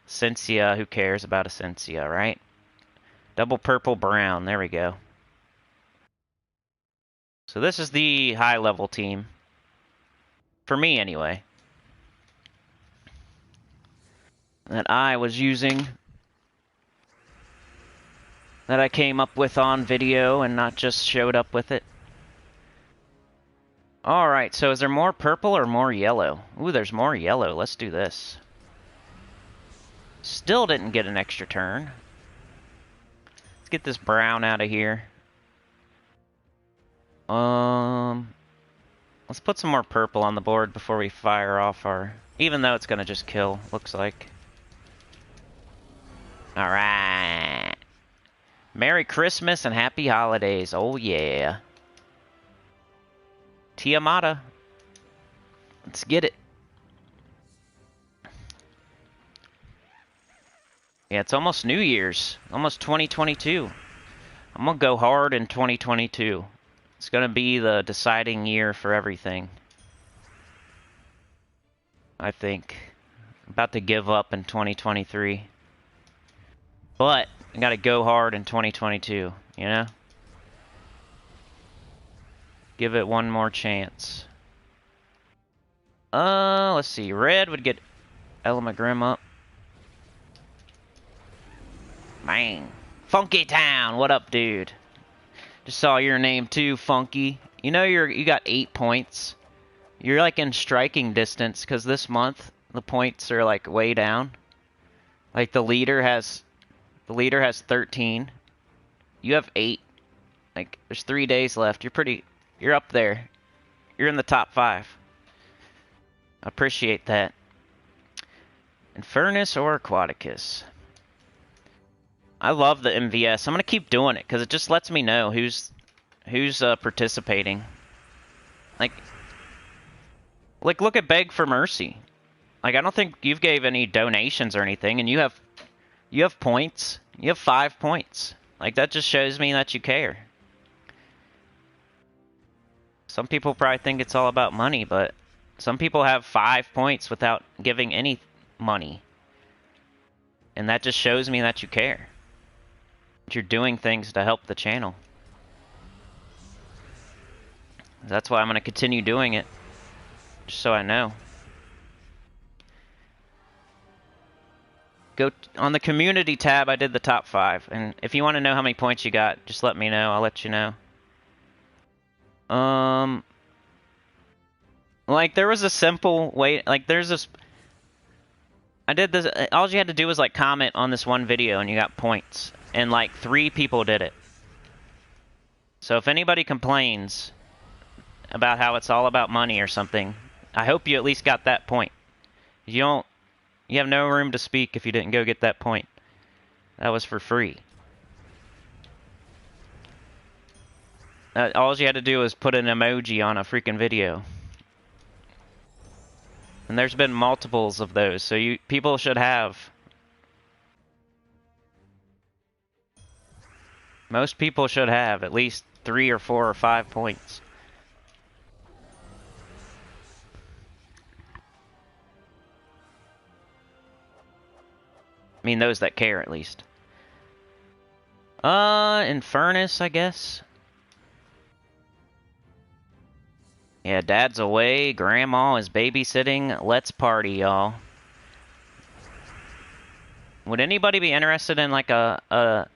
[SPEAKER 1] Essentia, who cares about Essentia, right? Double purple, brown. There we go. So this is the high-level team. For me, anyway. That I was using. That I came up with on video and not just showed up with it. Alright, so is there more purple or more yellow? Ooh, there's more yellow. Let's do this. Still didn't get an extra turn. Let's get this brown out of here. Let's put some more purple on the board before we fire off our... Even though it's gonna just kill, looks like. Alright. Merry Christmas and Happy Holidays. Oh yeah. Tiamata. Let's get it. Yeah, it's almost New Year's. Almost 2022. I'm gonna go hard in 2022. It's gonna be the deciding year for everything. I think. I'm about to give up in 2023. But I gotta go hard in 2022, you know? Give it one more chance. Let's see. Red would get Elamagrim up. Man. Funky Town, what up, dude? Just saw your name too, Funky. You know you got 8 points. You're like in striking distance, because this month the points are like way down. Like the leader has 13. You have 8. Like there's 3 days left. You're up there. You're in the top 5. I appreciate that. Infernus or Aquaticus? I love the MVS. I'm gonna keep doing it because it just lets me know who's participating. Like look at Beg for Mercy. Like I don't think you've gave any donations or anything, and you have points. You have 5 points. Like that just shows me that you care. Some people probably think it's all about money, but some people have 5 points without giving any money. And that just shows me that you care. That you're doing things to help the channel. That's why I'm going to continue doing it. Just so I know. Go on the community tab, I did the top 5. And if you want to know how many points you got, just let me know. I'll let you know. Like, there was a simple way, like, there's this... I did this, all you had to do was, like, comment on this one video and you got points. And, like, 3 people did it. So if anybody complains about how it's all about money or something, I hope you at least got that point. You have no room to speak if you didn't go get that point. That was for free. All you had to do was put an emoji on a freaking video. And there's been multiples of those, so people should have. Most people should have at least 3 or 4 or 5 points. I mean, those that care, at least. In Furnace, I guess. Yeah, Dad's away, Grandma is babysitting. Let's party, y'all. Would anybody be interested in, like, a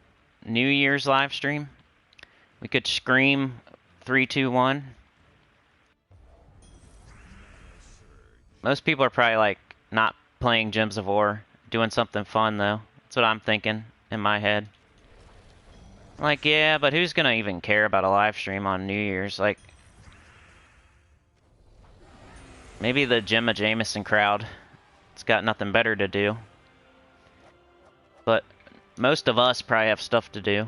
[SPEAKER 1] New Year's live stream? We could scream 3, 2, 1. Most people are probably, like, not playing Gems of War. Doing something fun, though. That's what I'm thinking in my head. Like, yeah, but who's gonna even care about a live stream on New Year's? Like, maybe the Gemma Jameson crowd. It's got nothing better to do. But most of us probably have stuff to do.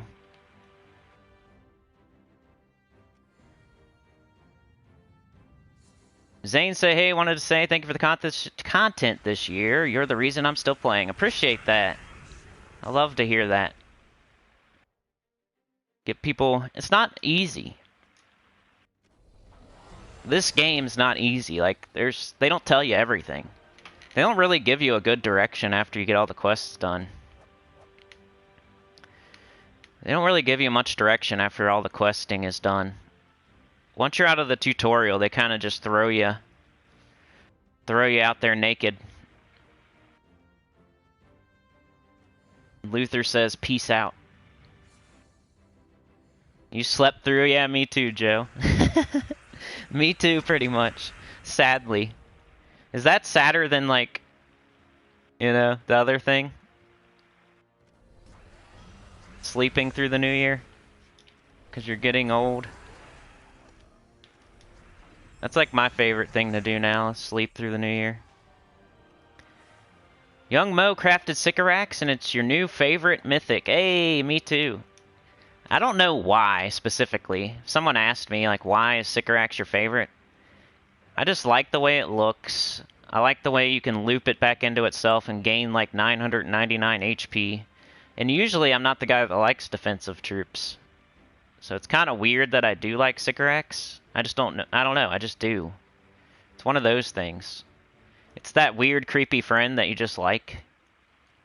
[SPEAKER 1] Zane say, hey, wanted to say thank you for the content this year. You're the reason I'm still playing. Appreciate that. I love to hear that. Get people... It's not easy. This game's not easy. Like, they don't tell you everything. They don't really give you a good direction after you get all the quests done. They don't really give you much direction after all the questing is done. Once you're out of the tutorial, they kind of just throw you out there naked. Luther says, peace out. You slept through? Yeah, me too, Joe. Me too, pretty much. Sadly. Is that sadder than, like, you know, the other thing? Sleeping through the new year? Because you're getting old? That's like my favorite thing to do now, is sleep through the new year. Young Mo crafted Sycorax, and it's your new favorite mythic. Hey, me too. I don't know why, specifically. Someone asked me, like, why is Sycorax your favorite? I just like the way it looks. I like the way you can loop it back into itself and gain, like, 999 HP. And usually I'm not the guy that likes defensive troops. So it's kind of weird that I do like Sycorax. I just don't know. I don't know. I just do. It's one of those things. It's that weird, creepy friend that you just like.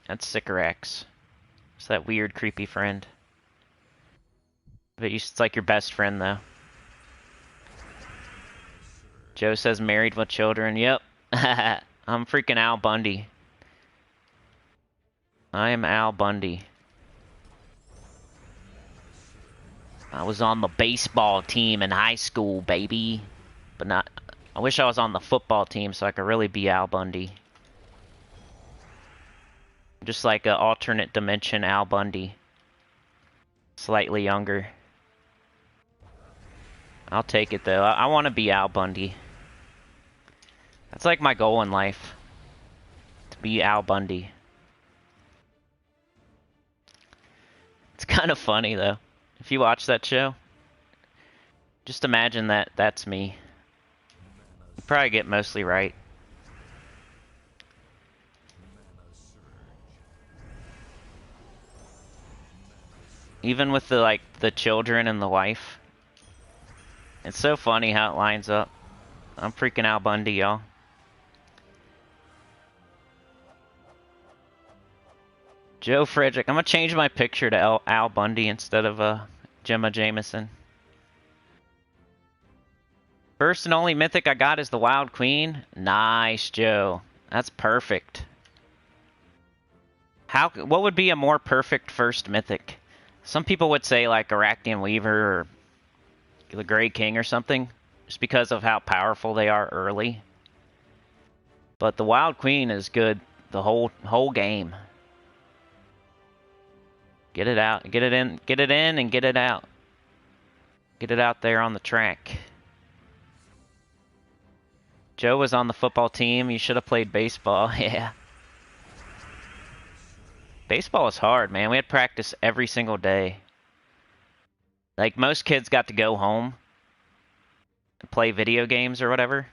[SPEAKER 1] That's Sycorax. It's that weird, creepy friend. But it's like your best friend, though. Joe says married with children. Yep. I'm freaking Al Bundy. I am Al Bundy. I was on the baseball team in high school, baby. But not... I wish I was on the football team so I could really be Al Bundy. Just like an alternate dimension Al Bundy. Slightly younger. I'll take it, though. I want to be Al Bundy. That's like my goal in life. To be Al Bundy. It's kind of funny, though. If you watch that show, just imagine that that's me. You probably get mostly right. Even with the children and the wife. It's so funny how it lines up. I'm freaking Al Bundy, y'all. Joe Frederick. I'm gonna change my picture to Al Bundy instead of Gemma Jameson. First and only mythic I got is the Wild Queen. Nice, Joe. That's perfect. What would be a more perfect first mythic? Some people would say like Arachnian Weaver or the Grey King or something, just because of how powerful they are early. But the Wild Queen is good the whole game. Get it out, get it in, and get it out. Get it out there on the track. Joe was on the football team. You should have played baseball. Yeah. Baseball is hard, man. We had practice every single day. Like, most kids got to go home and play video games or whatever.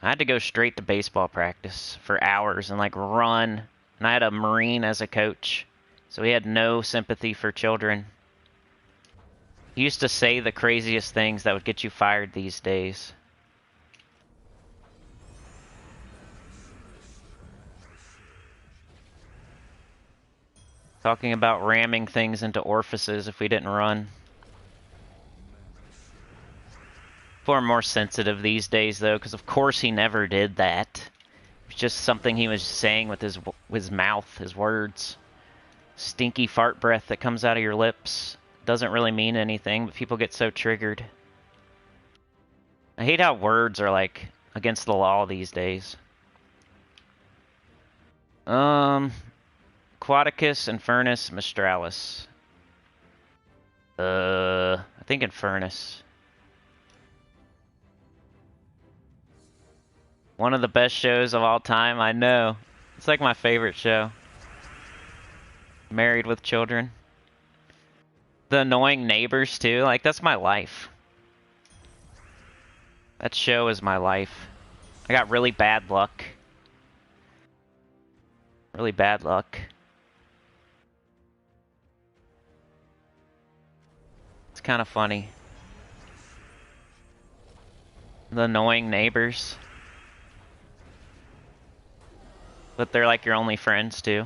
[SPEAKER 1] I had to go straight to baseball practice for hours and, like, run. And I had a Marine as a coach, so he had no sympathy for children. He used to say the craziest things that would get you fired these days. Talking about ramming things into orifices if we didn't run. People are more sensitive these days, though, because of course he never did that. It was just something he was saying with his mouth, his words. Stinky fart breath that comes out of your lips. Doesn't really mean anything, but people get so triggered. I hate how words are, like, against the law these days. Aquaticus, Infernus, Mistralis. I think Infernus. One of the best shows of all time, I know. It's like my favorite show. Married with Children. The annoying neighbors, too. Like, that's my life. That show is my life. I got really bad luck. Really bad luck. It's kind of funny. The annoying neighbors. But they're like your only friends, too.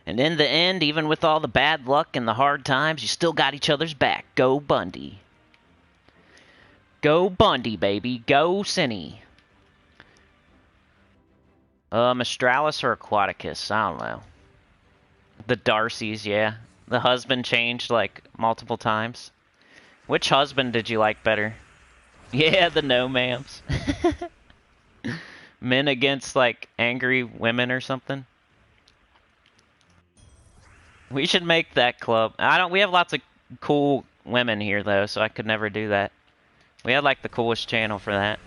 [SPEAKER 1] And in the end, even with all the bad luck and the hard times, you still got each other's back. Go Bundy. Go Bundy, baby. Go Sinny. Mistralis or Aquaticus? I don't know. The Darcys, yeah. The husband changed, like, multiple times. Which husband did you like better? Yeah, the no-mams. Men against, like, angry women or something. We should make that club. We have lots of cool women here, though, so I could never do that. We had, like, the coolest channel for that.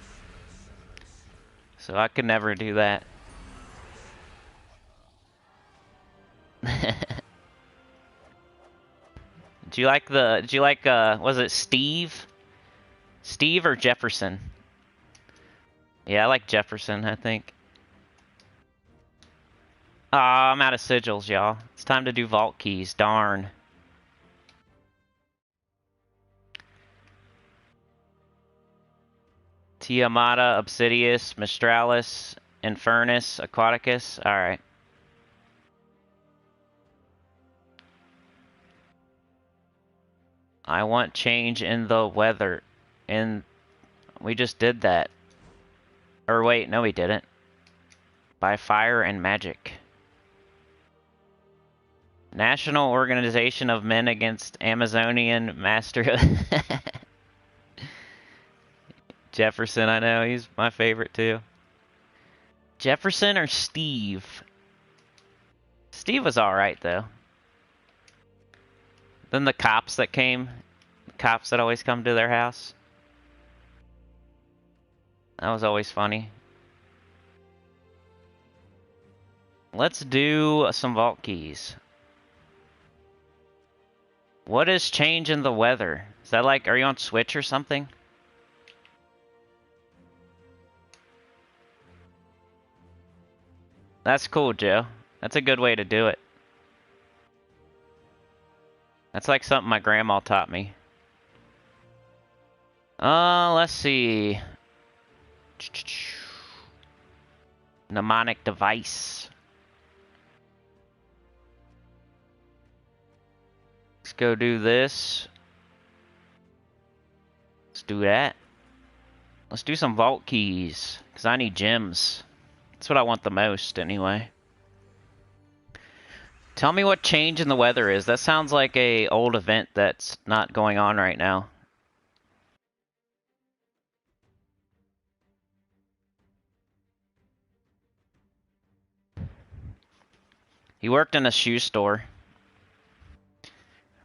[SPEAKER 1] So I could never do that. Did you like, was it Steve? Steve or Jefferson? Yeah, I like Jefferson, I think. Ah, I'm out of sigils, y'all. It's time to do vault keys. Darn. Tiamata, Obsidius, Mistralis, Infernus, Aquaticus. Alright. I want change in the weather. And we just did that. Or wait, no we didn't. By fire and magic. National Organization of Men Against Amazonian Master... Jefferson, I know. He's my favorite, too. Jefferson or Steve? Steve was alright, though. Then the cops that came. The cops that always come to their house. That was always funny. Let's do some vault keys. What is change in the weather? Is that like, are you on Switch or something? That's cool, Joe. That's a good way to do it. That's like something my grandma taught me. Let's see. Mnemonic device. go do this. Let's do that. Let's do some vault keys, because I need gems. That's what I want the most, anyway. Tell me what change in the weather is. That sounds like a old event that's not going on right now. He worked in a shoe store.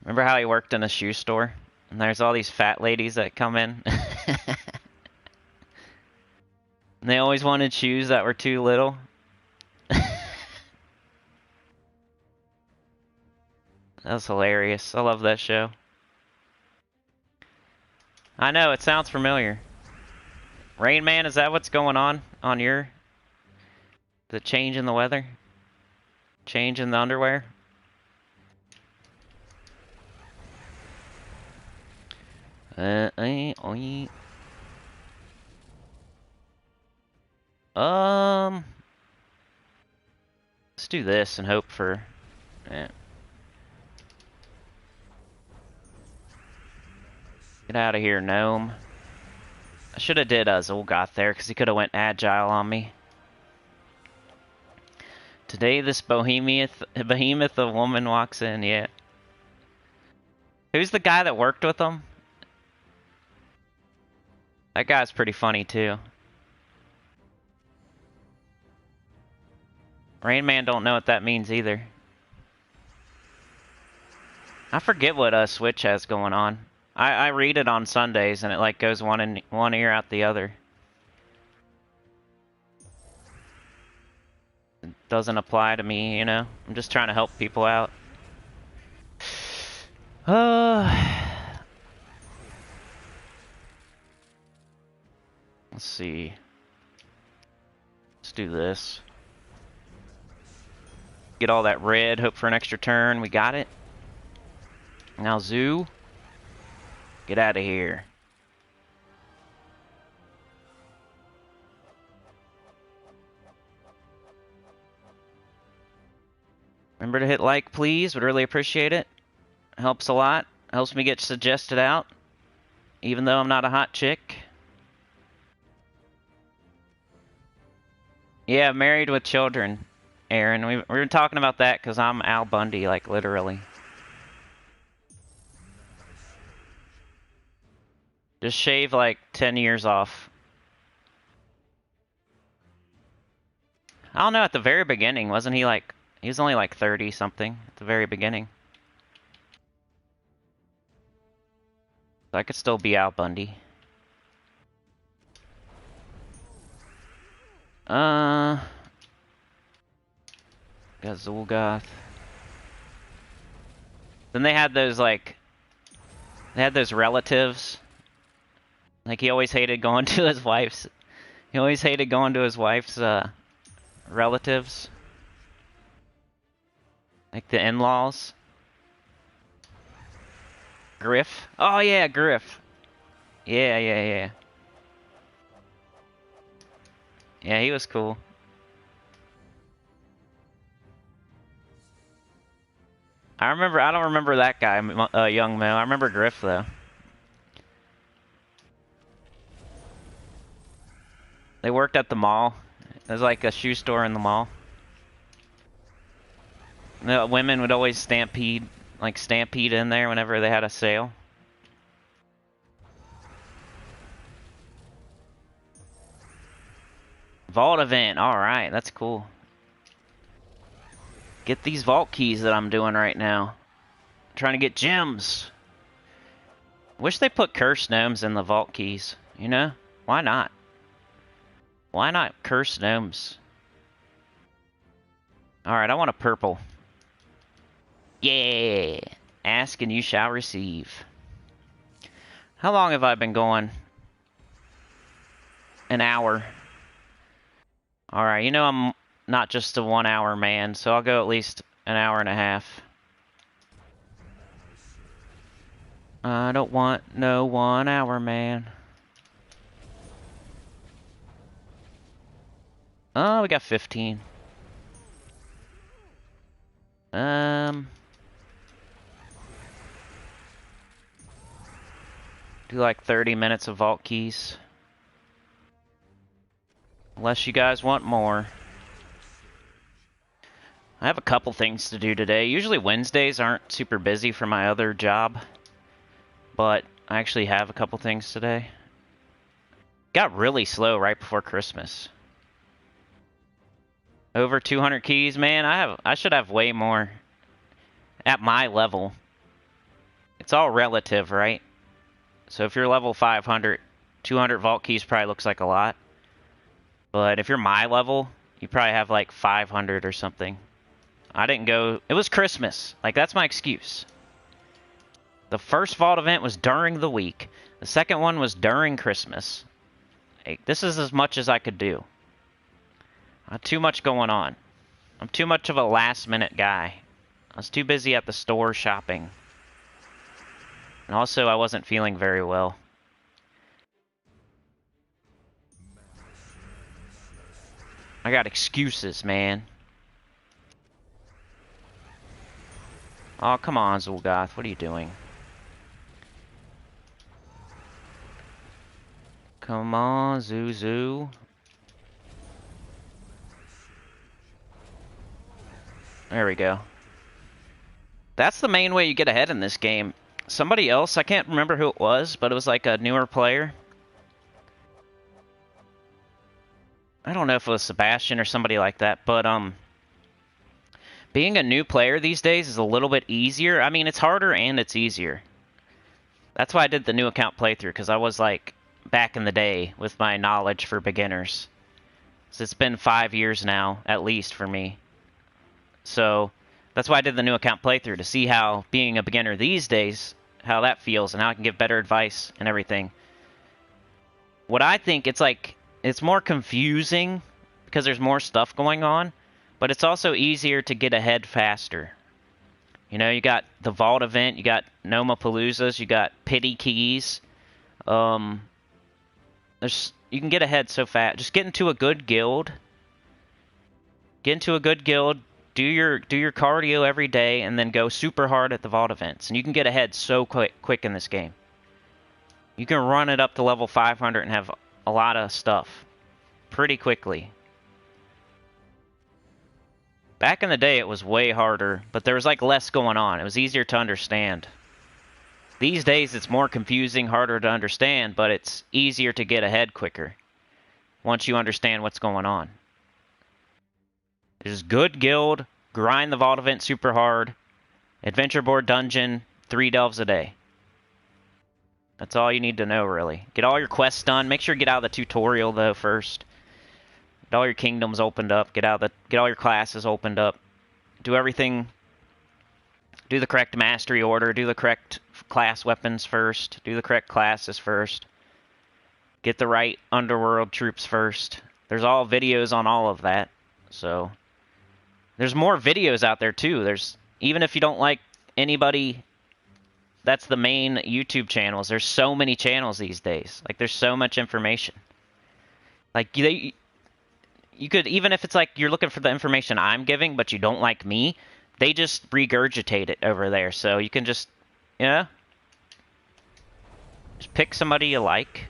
[SPEAKER 1] Remember how he worked in a shoe store? And there's all these fat ladies that come in. And they always wanted shoes that were too little. That was hilarious. I love that show. I know, it sounds familiar. Rain Man, is that what's going on your... The change in the weather? Change in the underwear? Let's do this and hope for... Yeah. Get out of here, gnome. I should have did Zolgoth there, because he could have went agile on me. Today this behemoth of woman walks in, yeah. Who's the guy that worked with him? That guy's pretty funny, too. Rain Man don't know what that means, either. I forget what Switch has going on. I read it on Sundays, and it like goes one ear out the other. It doesn't apply to me, you know? I'm just trying to help people out. Let's see. Let's do this. Get all that red, hope for an extra turn. We got it. Now Zoo. Get out of here. Remember to hit like, please. Would really appreciate it. Helps a lot. Helps me get suggested out. Even though I'm not a hot chick. Yeah, married with children, Aaron. We were talking about that because I'm Al Bundy, like literally. Just shave like 10 years off. I don't know, at the very beginning, wasn't he like... He was only like 30 something at the very beginning. So I could still be Al Bundy. Got Zolgoth. Then they had those like... They had those relatives. Like he always hated going to his wife's... He always hated going to his wife's relatives. Like the in-laws. Griff. Oh yeah, Griff. Yeah. Yeah, he was cool. I don't remember that guy, Young Mo. I remember Griff though. They worked at the mall. There's like a shoe store in the mall. The women would always stampede in there whenever they had a sale. Vault event, alright, that's cool. Get these vault keys that I'm doing right now. I'm trying to get gems. Wish they put cursed gnomes in the vault keys, you know? Why not? Why not cursed gnomes? Alright, I want a purple. Yeah! Ask and you shall receive. How long have I been going? An hour. Alright, you know I'm not just a 1 hour man, so I'll go at least an hour and a half. I don't want no 1 hour man. Oh, we got 15. Do like 30 minutes of vault keys. Unless you guys want more. I have a couple things to do today. Usually Wednesdays aren't super busy for my other job. But I actually have a couple things today. Got really slow right before Christmas. Over 200 keys, man. I should have way more at my level. It's all relative, right? So if you're level 500, 200 vault keys probably looks like a lot. But if you're my level, you probably have like 500 or something. I didn't go... It was Christmas. Like, that's my excuse. The first vault event was during the week. The second one was during Christmas. Hey, this is as much as I could do. Not too much going on. I'm too much of a last-minute guy. I was too busy at the store shopping. And also, I wasn't feeling very well. I got excuses, man. Oh, come on, Zul'Goth. What are you doing? Come on, Zuzu. There we go. That's the main way you get ahead in this game. Somebody else, I can't remember who it was, but it was like a newer player. I don't know if it was Sebastian or somebody like that, but being a new player these days is a little bit easier. I mean, it's harder and it's easier. That's why I did the new account playthrough, because I was like back in the day with my knowledge for beginners. So it's been 5 years now, at least for me. So that's why I did the new account playthrough, to see how being a beginner these days, how that feels, and how I can give better advice and everything. What I think, it's like, it's more confusing because there's more stuff going on, but it's also easier to get ahead faster. You know, you got the Vault event, you got Nomapaloozas, you got pity keys. You can get ahead so fast. Just get into a good guild. Get into a good guild, do your cardio every day, and then go super hard at the Vault events. And you can get ahead so quick in this game. You can run it up to level 500 and have a lot of stuff pretty quickly. Back in the day, it was way harder, but there was like less going on. It was easier to understand. These days, it's more confusing, harder to understand, but it's easier to get ahead quicker once you understand what's going on. There's good guild, grind the Vault event super hard, adventure board dungeon, 3 delves a day. That's all you need to know, really. Get all your quests done. Make sure you get out of the tutorial, though, first. Get all your kingdoms opened up. Get all your classes opened up. Do everything. Do the correct mastery order. Do the correct class weapons first. Do the correct classes first. Get the right underworld troops first. There's all videos on all of that. So, there's more videos out there, too. Even if you don't like anybody... That's the main YouTube channels. There's so many channels these days. Like, there's so much information. Like, you could, even if it's like you're looking for the information I'm giving, but you don't like me, they just regurgitate it over there. So you can just, you know, just pick somebody you like.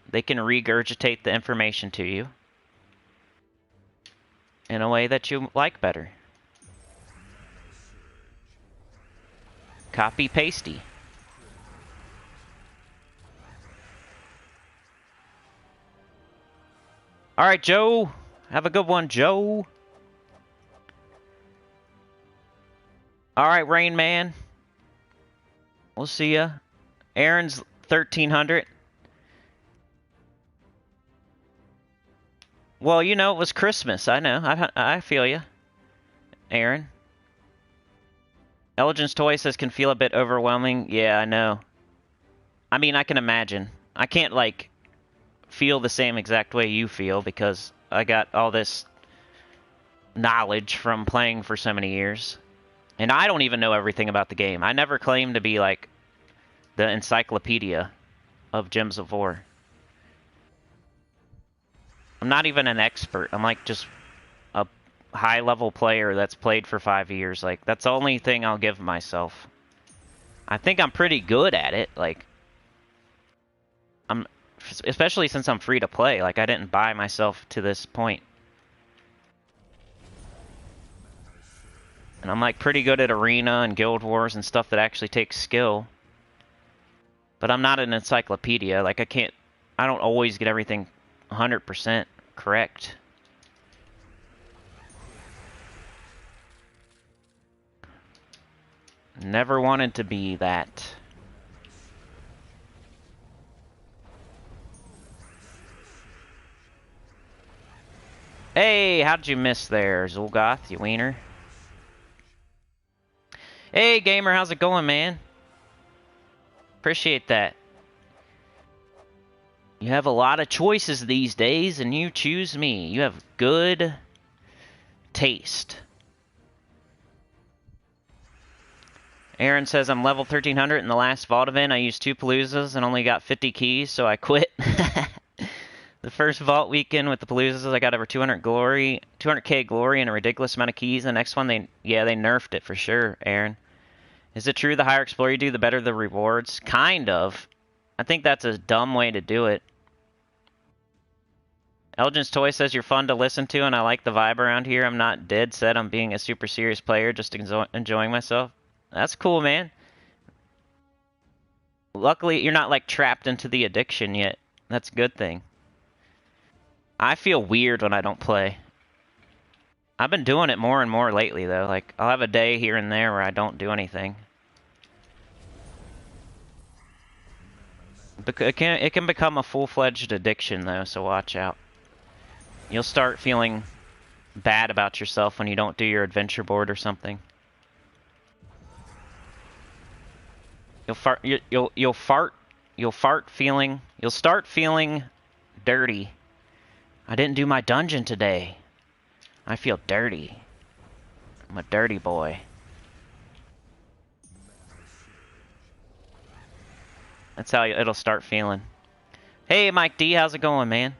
[SPEAKER 1] They can regurgitate the information to you in a way that you like better. Copy pasty. All right, Joe. Have a good one, Joe. All right, Rain Man. We'll see ya. Aaron's 1300. Well, you know, it was Christmas. I know. I feel ya, Aaron. Elegance Toy says can feel a bit overwhelming. Yeah, I know. I mean, I can imagine. I can't, like, feel the same exact way you feel because I got all this knowledge from playing for so many years. And I don't even know everything about the game. I never claimed to be, like, the encyclopedia of Gems of War. I'm not even an expert. I'm, like, just a high-level player that's played for 5 years. Like, that's the only thing I'll give myself. I think I'm pretty good at it. Like, especially since I'm free to play. Like, I didn't buy myself to this point. And I'm like pretty good at arena and guild wars and stuff that actually takes skill. But I'm not an encyclopedia. Like, I don't always get everything 100% correct. Never wanted to be that. Hey, how'd you miss there, Zulgoth, you wiener? Hey, gamer, how's it going, man? Appreciate that. You have a lot of choices these days, and you choose me. You have good taste. Aaron says, I'm level 1300 in the last Vault event. I used 2 Paloozas and only got 50 keys, so I quit. The first Vault weekend with the Paloozas, I got over 200k glory and a ridiculous amount of keys. The next one, they nerfed it for sure, Aaron. Is it true the higher Explorer you do, the better the rewards? Kind of. I think that's a dumb way to do it. Elgin's Toy says you're fun to listen to, and I like the vibe around here. I'm not dead set on being a super serious player, just enjoying myself. That's cool, man. Luckily, you're not, like, trapped into the addiction yet. That's a good thing. I feel weird when I don't play. I've been doing it more and more lately, though. Like, I'll have a day here and there where I don't do anything. It can become a full-fledged addiction, though, so watch out. You'll start feeling bad about yourself when you don't do your adventure board or something. You'll start feeling dirty. I didn't do my dungeon today. I feel dirty. I'm a dirty boy. That's how it'll start feeling. Hey, Mike D, how's it going, man?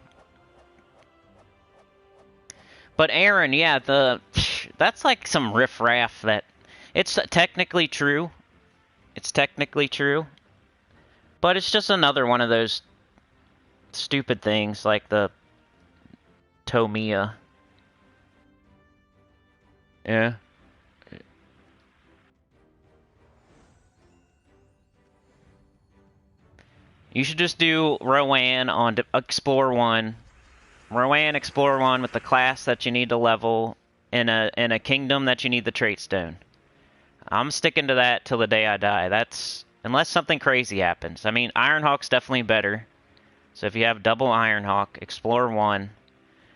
[SPEAKER 1] But Aaron, yeah, that's like some riffraff that... It's technically true. It's technically true. But it's just another one of those stupid things like the Tomiya. Yeah. You should just do Rowan on Explore 1. Rowan Explore 1 with the class that you need to level in a kingdom that you need the trait stone. I'm sticking to that till the day I die. That's unless something crazy happens. I mean, Ironhawk's definitely better. So if you have double Ironhawk, Explore 1.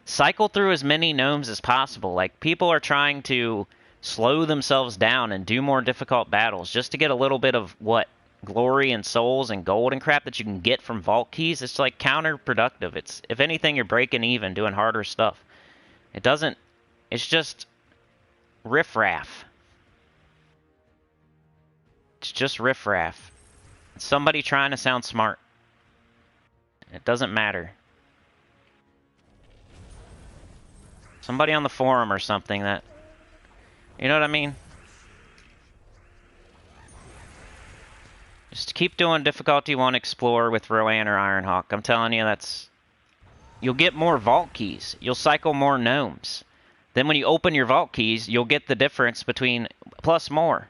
[SPEAKER 1] Cycle through as many gnomes as possible. Like, people are trying to slow themselves down and do more difficult battles just to get a little bit of, what, glory and souls and gold and crap that you can get from vault keys. It's, like, counterproductive. It's, if anything, you're breaking even, doing harder stuff. It's just riffraff. It's just riffraff. It's somebody trying to sound smart. It doesn't matter. Somebody on the forum or something that... You know what I mean? Just keep doing difficulty 1 Explore with Rowan or Ironhawk. I'm telling you, that's... You'll get more vault keys. You'll cycle more gnomes. Then when you open your vault keys, you'll get the difference between... plus more.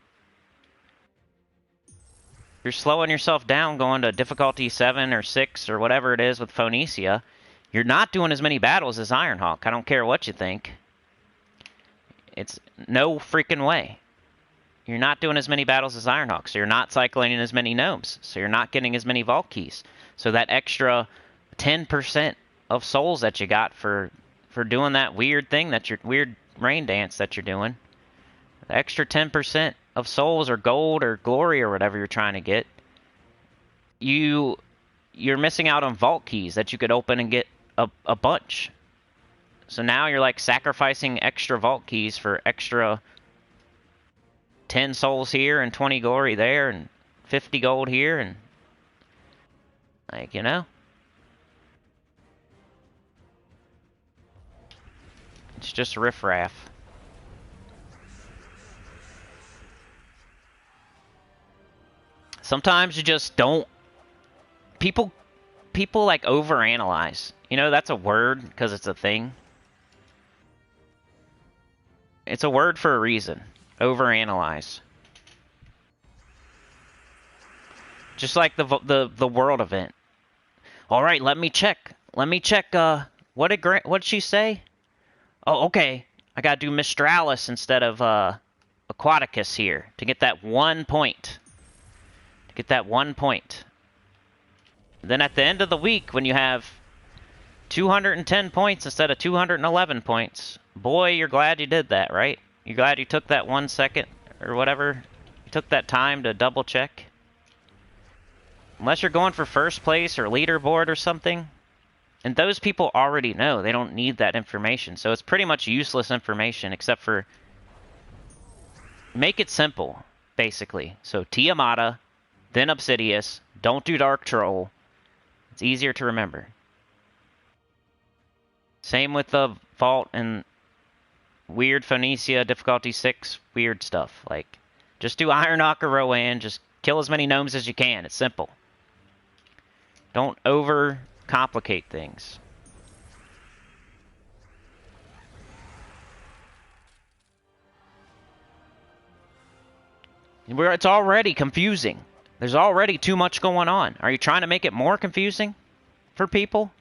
[SPEAKER 1] You're slowing yourself down going to difficulty 7 or 6 or whatever it is with Phoenicia. You're not doing as many battles as Ironhawk. I don't care what you think. It's no freaking way. You're not doing as many battles as Ironhawk, so you're not cycling in as many gnomes, so you're not getting as many vault keys. So that extra 10% of souls that you got for doing that weird thing, weird rain dance that you're doing, the extra 10% of souls or gold or glory or whatever you're trying to get, you're missing out on vault keys that you could open and get a bunch. So now you're like sacrificing extra vault keys for extra 10 souls here and 20 glory there and 50 gold here and like, you know? It's just riffraff. Sometimes you just don't... People people like overanalyze. You know, that's a word because it's a thing. It's a word for a reason. Overanalyze. Just like the world event. All right, let me check. Let me check. What did she say? Oh, okay. I gotta do Mistralis instead of Aquaticus here to get that 1 point. To get that 1 point. Then at the end of the week, when you have 210 points instead of 211 points, boy, you're glad you did that, right? You're glad you took that 1 second or whatever. You took that time to double check. Unless you're going for first place or leaderboard or something. And those people already know. They don't need that information. So it's pretty much useless information except for... Make it simple, basically. So Tiamata, then Obsidius. Don't do Dark Troll. It's easier to remember. Same with the Vault and Weird Phoenicia, difficulty 6, weird stuff. Like, just do Iron Knock or Rowan. Just kill as many gnomes as you can. It's simple. Don't over-complicate things. It's already confusing. There's already too much going on. Are you trying to make it more confusing for people?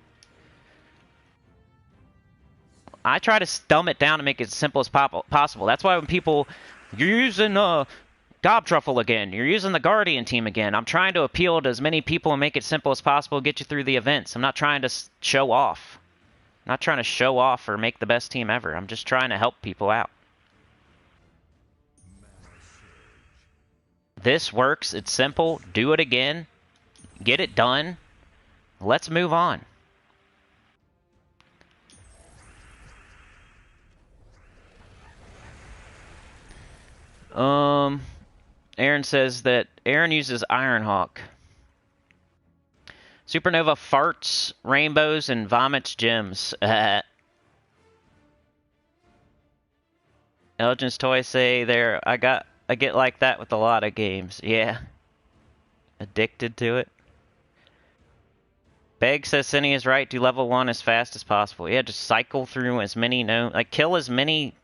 [SPEAKER 1] I try to dumb it down to make it as simple as possible. That's why when people, you're using Gob Truffle again, you're using the Guardian team again. I'm trying to appeal to as many people and make it simple as possible, get you through the events. I'm not trying to show off. I'm not trying to show off or make the best team ever. I'm just trying to help people out. This works. It's simple. Do it again. Get it done. Let's move on. Aaron says that Aaron uses Ironhawk. Supernova farts, rainbows, and vomits gems. Elgin's Toys say there. I get like that with a lot of games. Yeah. Addicted to it. Beg says Cinny is right. Do level 1 as fast as possible. Yeah, just cycle through as many kill as many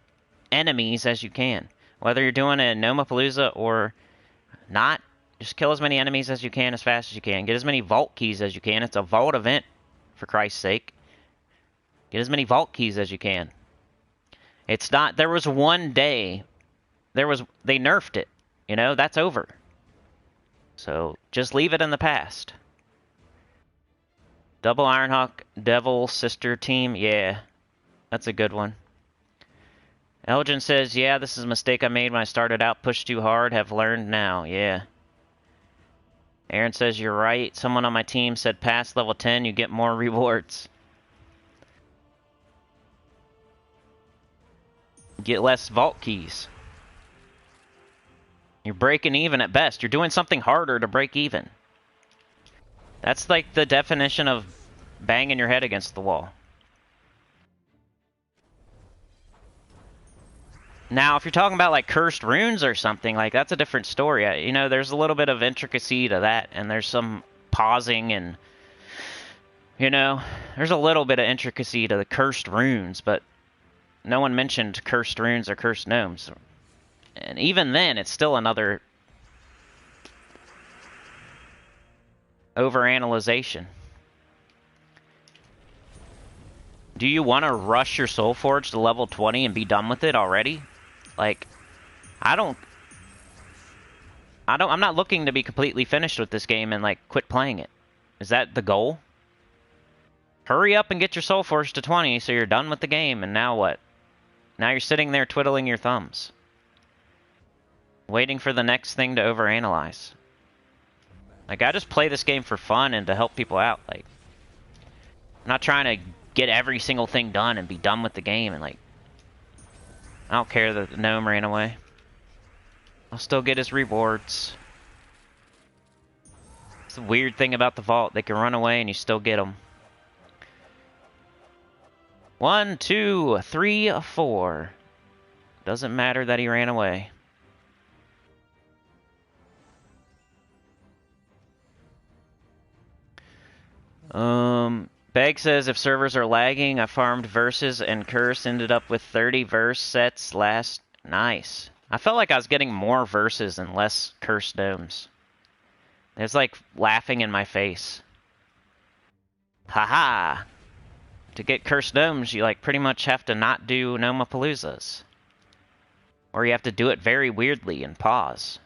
[SPEAKER 1] enemies as you can. Whether you're doing a Nomapalooza or not, just kill as many enemies as you can as fast as you can. Get as many vault keys as you can. It's a vault event, for Christ's sake. Get as many vault keys as you can. It's not... There was one day... They nerfed it. You know, that's over. So, just leave it in the past. Double Ironhawk, Devil, Sister Team. Yeah, that's a good one. Elgin says, yeah, this is a mistake I made when I started out. Pushed too hard. Have learned now. Yeah. Aaron says, you're right. Someone on my team said past level 10, you get more rewards. Get less vault keys. You're breaking even at best. You're doing something harder to break even. That's like the definition of banging your head against the wall. Now, if you're talking about like cursed runes or something, like that's a different story. You know, there's a little bit of intricacy to that, and there's some pausing and, you know, there's a little bit of intricacy to the cursed runes, but no one mentioned cursed runes or cursed gnomes. And even then, it's still another overanalyzation. Do you want to rush your Soulforge to level 20 and be done with it already? Like, I'm not looking to be completely finished with this game and, like, quit playing it. Is that the goal? Hurry up and get your Soulforge to 20 so you're done with the game, and now what? Now you're sitting there twiddling your thumbs. Waiting for the next thing to overanalyze. Like, I just play this game for fun and to help people out. Like, I'm not trying to get every single thing done and be done with the game and, like, I don't care that the gnome ran away. I'll still get his rewards. It's the weird thing about the vault. They can run away and you still get them. 1, 2, 3, 4. Doesn't matter that he ran away. Bag says if servers are lagging, I farmed verses and curse, ended up with 30 verse sets last. Nice. I felt like I was getting more verses and less curse domes. It's like laughing in my face. Haha. To get cursed domes, you like pretty much have to not do Nomapaloozas. Or you have to do it very weirdly and pause.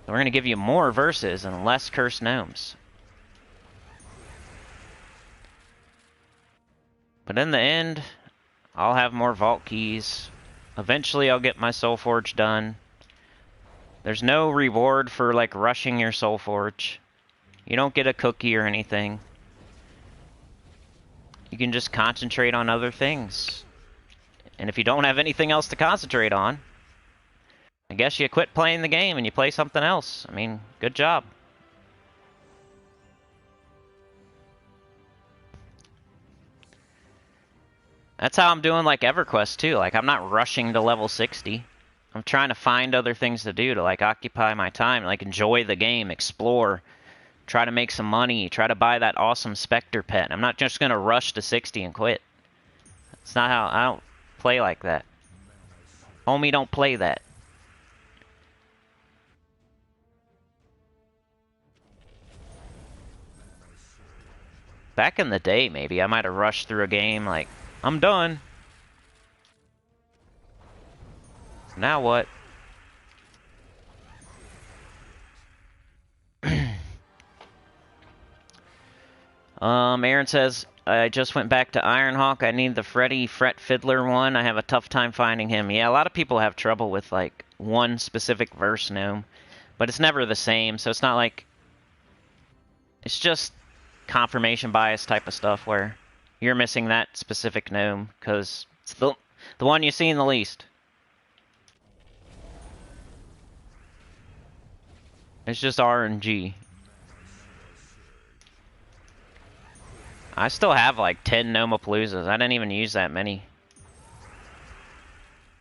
[SPEAKER 1] So we're gonna give you more verses and less cursed gnomes. But in the end, I'll have more vault keys. Eventually I'll get my Soul Forge done. There's no reward for like rushing your Soul Forge. You don't get a cookie or anything. You can just concentrate on other things. And if you don't have anything else to concentrate on, I guess you quit playing the game and you play something else. I mean, good job. That's how I'm doing like EverQuest too. Like I'm not rushing to level 60. I'm trying to find other things to do to like occupy my time, like enjoy the game, explore, try to make some money, try to buy that awesome Spectre pet. I'm not just gonna rush to 60 and quit. It's not how I don't play like that. Homie, don't play that. Back in the day, maybe I might have rushed through a game like, I'm done. Now what? Aaron says, I just went back to Ironhawk. I need the Freddy Fret Fiddler one. I have a tough time finding him. Yeah, a lot of people have trouble with, like, one specific verse gnome. But it's never the same, so it's not like... It's just confirmation bias type of stuff where you're missing that specific gnome because it's the one you see in the least. It's just RNG. I still have like 10 Nomapaloozas. I didn't even use that many.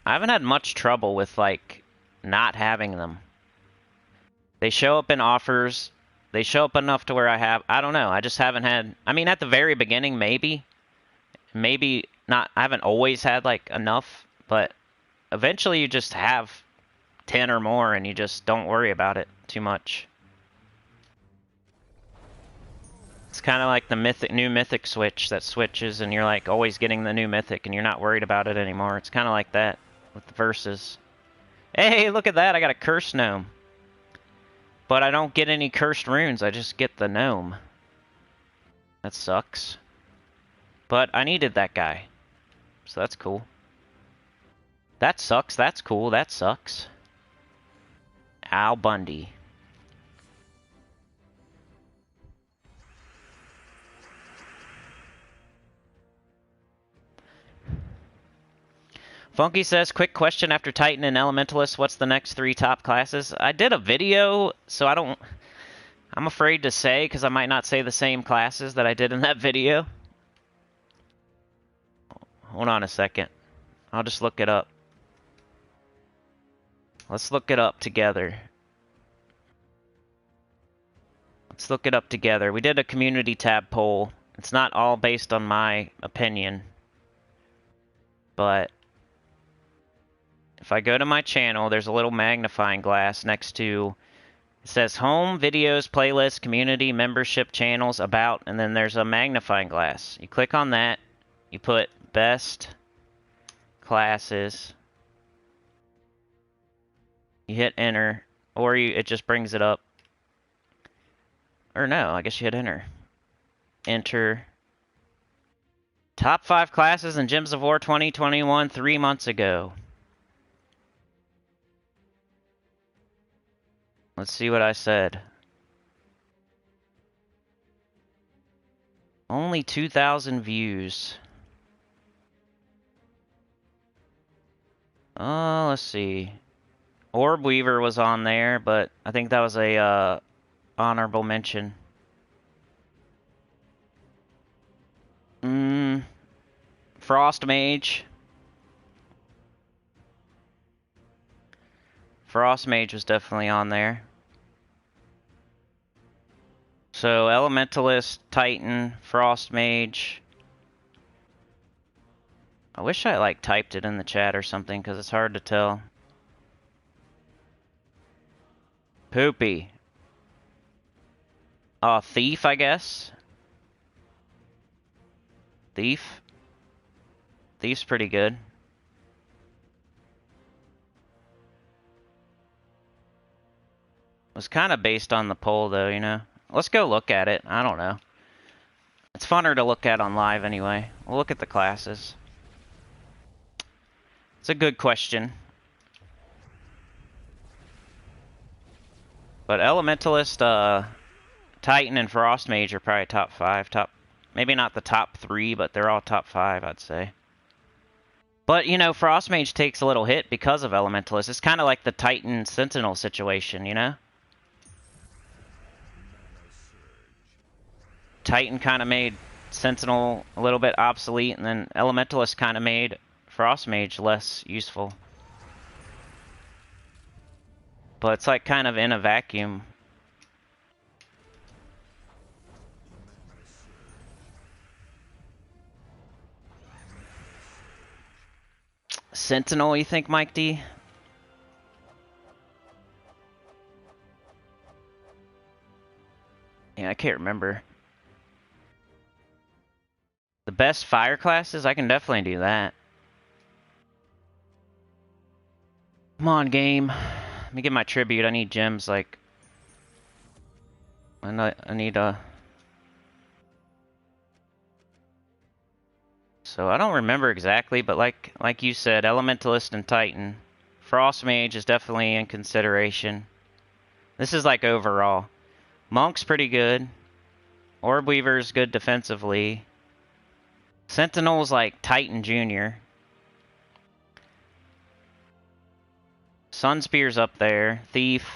[SPEAKER 1] I haven't had much trouble with like not having them. They show up in offers. They show up enough to where I don't know. I just haven't had, I mean, at the very beginning, maybe not, I haven't always had like enough, but eventually you just have 10 or more and you just don't worry about it too much. It's kind of like the new Mythic switch that switches and you're like always getting the new Mythic and you're not worried about it anymore. It's kind of like that with the verses. Hey, look at that. I got a cursed gnome. But I don't get any cursed runes. I just get the gnome. That sucks. But I needed that guy. So that's cool. That sucks. That's cool. That sucks. Al Bundy. Funky says, quick question after Titan and Elementalist, what's the next 3 top classes? I did a video, so I'm afraid to say, because I might not say the same classes that I did in that video. Hold on a second. I'll just look it up. Let's look it up together. Let's look it up together. We did a community tab poll. It's not all based on my opinion. But if I go to my channel, there's a little magnifying glass next to, it says home, videos, playlists, community, membership, channels, about, and then there's a magnifying glass. You click on that, you put best classes, you hit enter, or it just brings it up. Or no, I guess you hit enter. Enter. Top 5 classes in Gems of War 2021, 3 months ago. Let's see what I said. Only 2,000 views. Let's see. Orb Weaver was on there, but I think that was a honorable mention. Frost Mage. Frost Mage was definitely on there. So, Elementalist, Titan, Frost Mage. I wish I, like, typed it in the chat or something, because it's hard to tell. Poopy. Thief, I guess. Thief. Thief's pretty good. It was kind of based on the poll, though, you know. Let's go look at it. I don't know. It's funner to look at on live anyway. We'll look at the classes. It's a good question. But Elementalist, Titan, and Frost Mage are probably top 5. Maybe not the top 3, but they're all top 5, I'd say. But, you know, Frost Mage takes a little hit because of Elementalist. It's kind of like the Titan Sentinel situation, you know? Titan kind of made Sentinel a little bit obsolete, and then Elementalist kind of made Frost Mage less useful. But it's like kind of in a vacuum. Sentinel, you think, Mike D? Yeah, I can't remember. The best fire classes? I can definitely do that. Come on, game. Let me get my tribute. I need gems, like... I need So I don't remember exactly, but like you said, Elementalist and Titan. Frost Mage is definitely in consideration. This is like overall. Monk's pretty good. Orb Weaver's good defensively. Sentinel's like Titan Jr. Sunspear's up there. Thief.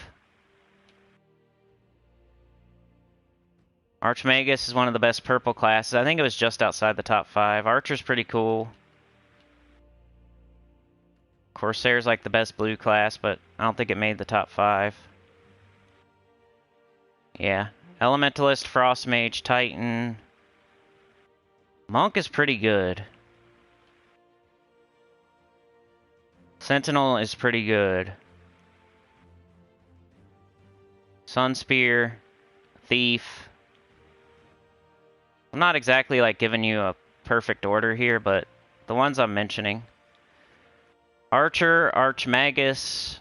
[SPEAKER 1] Archmagus is one of the best purple classes. I think it was just outside the top 5. Archer's pretty cool. Corsair's like the best blue class, but I don't think it made the top 5. Yeah. Elementalist, Frost Mage, Titan. Monk is pretty good. Sentinel is pretty good. Sunspear, Thief. I'm not exactly like giving you a perfect order here, but the ones I'm mentioning. Archer, Archmagus,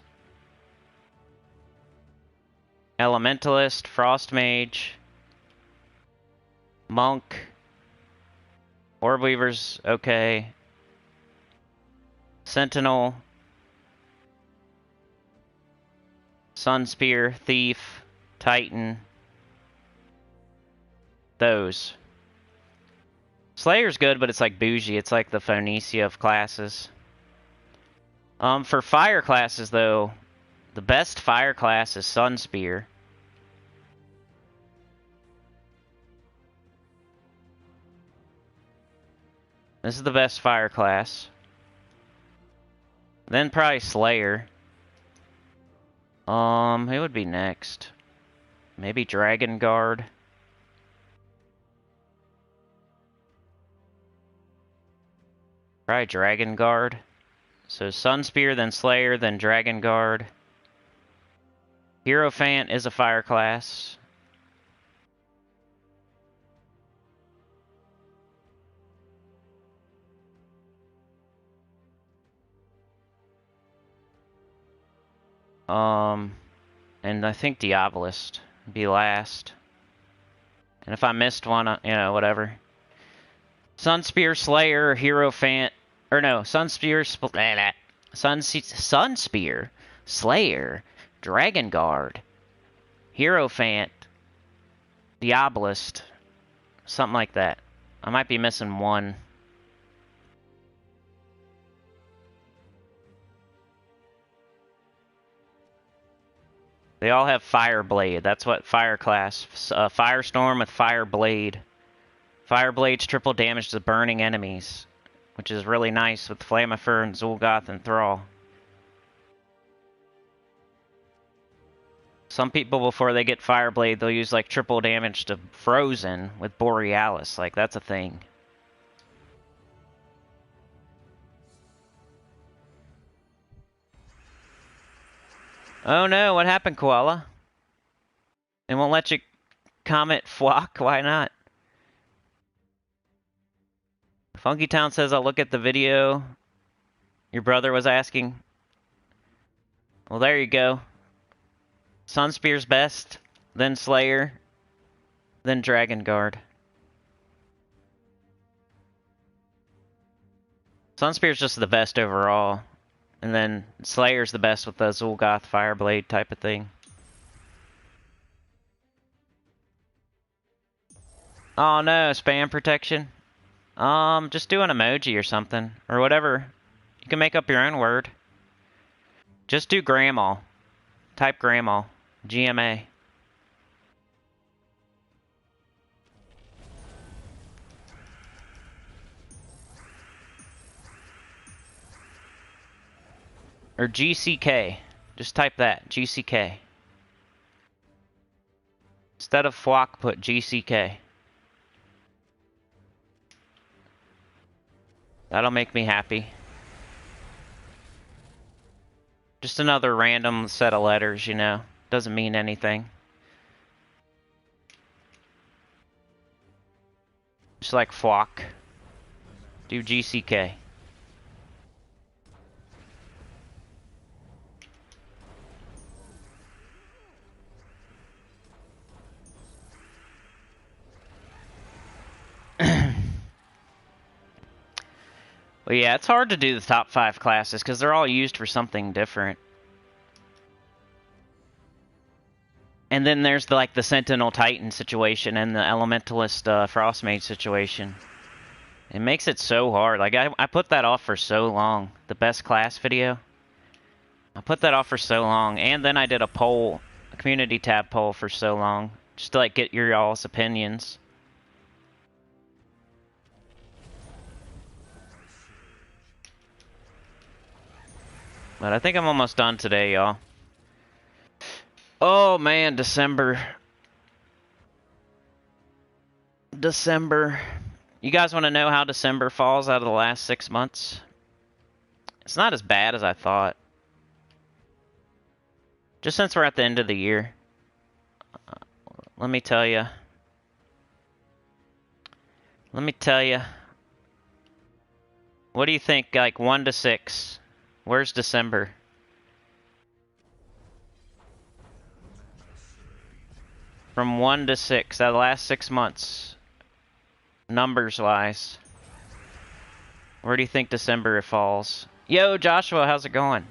[SPEAKER 1] Elementalist, Frost Mage, Monk, Orb Weaver's okay, Sentinel, Sunspear, Thief, Titan, those. Slayer's good, but it's like bougie. It's like the Phoenicia of classes. For fire classes, though, the best fire class is Sunspear. This is the best fire class. Then probably Slayer. Who would be next? Maybe Dragon Guard. Probably Dragon Guard. So Sunspear, then Slayer, then Dragon Guard. Hierophant is a fire class. And I think Diabolist would be last. And if I missed one, you know, whatever. Sunspear, Slayer, Hierophant, or no, Sunspear, Sunspear, Slayer, Dragon Guard, Hierophant, Diabolist, something like that. I might be missing one. They all have Fireblade. That's what fire class. Firestorm with Fireblade. Fireblade's triple damage to burning enemies, which is really nice with Flammifer and Zul'Goth and Thrall. Some people, before they get Fireblade, they'll use like triple damage to Frozen with Borealis. Like, that's a thing. Oh no, what happened, Koala? It won't let you comment flock? Why not? Funky Town says, I'll look at the video your brother was asking. Well, there you go. Sunspear's best, then Slayer, then Dragon Guard. Sunspear's just the best overall. And then Slayer's the best with the Zul'Goth Fireblade type of thing. Oh no, spam protection? Just do an emoji or something. Or whatever. You can make up your own word. Just do Grandma. Type Grandma. GMA. Or GCK. Just type that. GCK. Instead of flock, put GCK. That'll make me happy. Just another random set of letters, you know. Doesn't mean anything. Just like flock. Do GCK. Well, yeah, it's hard to do the top 5 classes because they're all used for something different. And then there's the, like the Sentinel Titan situation and the Elementalist Frostmage situation. It makes it so hard. Like I put that off for so long. The best class video. I put that off for so long, and then I did a poll, a community tab poll for so long, just to like get your y'all's opinions. But I think I'm almost done today, y'all. Oh man, December. December. You guys want to know how December falls out of the last 6 months? It's not as bad as I thought. Just since we're at the end of the year. Let me tell you. Let me tell you. What do you think, like 1 to 6? Where's December? From 1 to 6, that last 6 months. Numbers-wise. Where do you think December falls? Yo, Joshua, how's it going?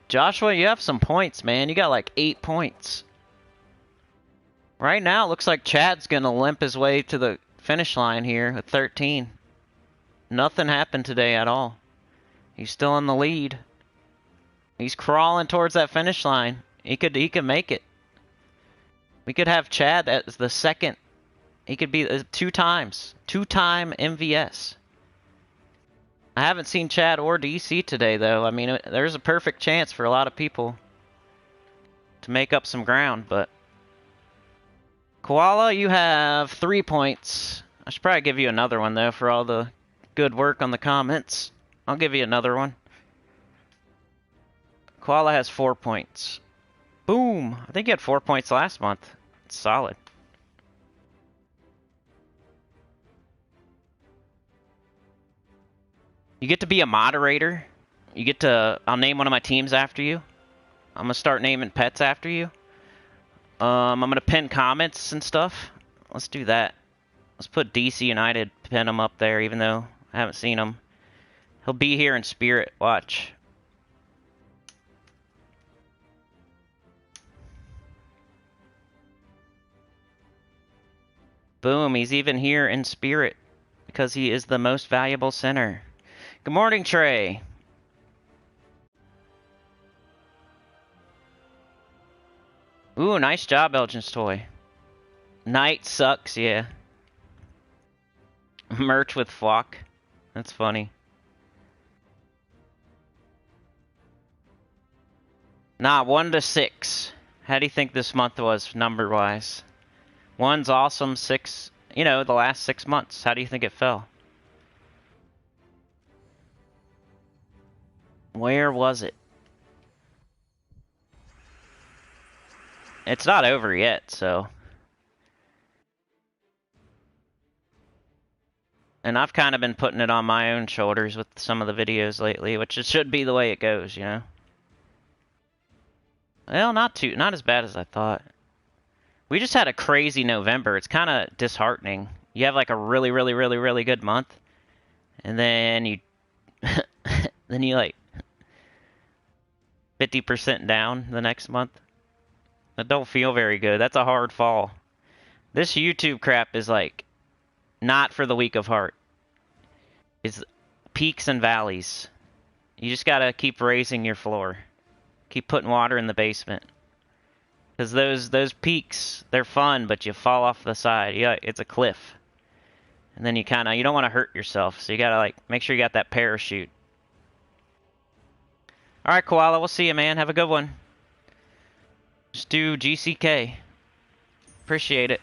[SPEAKER 1] Joshua, you have some points, man. You got like 8 points. Right now, it looks like Chad's gonna limp his way to the finish line here with 13. Nothing happened today at all. He's still in the lead. He's crawling towards that finish line. He could make it. We could have Chad as the second. He could be 2 times. 2-time MVS. I haven't seen Chad or DC today, though. I mean, there's a perfect chance for a lot of people to make up some ground, but... Koala, you have 3 points. I should probably give you another one, though, for all the good work on the comments. I'll give you another one. Koala has 4 points. Boom! I think you had 4 points last month. It's solid. You get to be a moderator. You get to... I'll name one of my teams after you. I'm going to start naming pets after you. I'm going to pin comments and stuff. Let's do that. Let's put DC United, pin him up there, even though I haven't seen him. He'll be here in spirit. Watch. Boom, he's even here in spirit because he is the most valuable center. Good morning, Trey. Ooh, nice job, Elgin's Toy. Knight sucks, yeah. Merch with flock. That's funny. Nah, 1 to 6. How do you think this month was, number-wise? 1's awesome, 6, you know, the last 6 months. How do you think it fell? Where was it? It's not over yet, so. And I've kind of been putting it on my own shoulders with some of the videos lately, which it should be the way it goes, you know? Well, not as bad as I thought. We just had a crazy November. It's kind of disheartening. You have like a really, really, really, really good month, and then you, then you like 50% down the next month. That don't feel very good. That's a hard fall. This YouTube crap is like not for the weak of heart. It's peaks and valleys. You just gotta keep raising your floor. Keep putting water in the basement. Because those peaks, they're fun, but you fall off the side. Yeah, it's a cliff. And then you don't want to hurt yourself. So you gotta like make sure you got that parachute. Alright, Koala, we'll see you, man. Have a good one. Just do GCK. Appreciate it.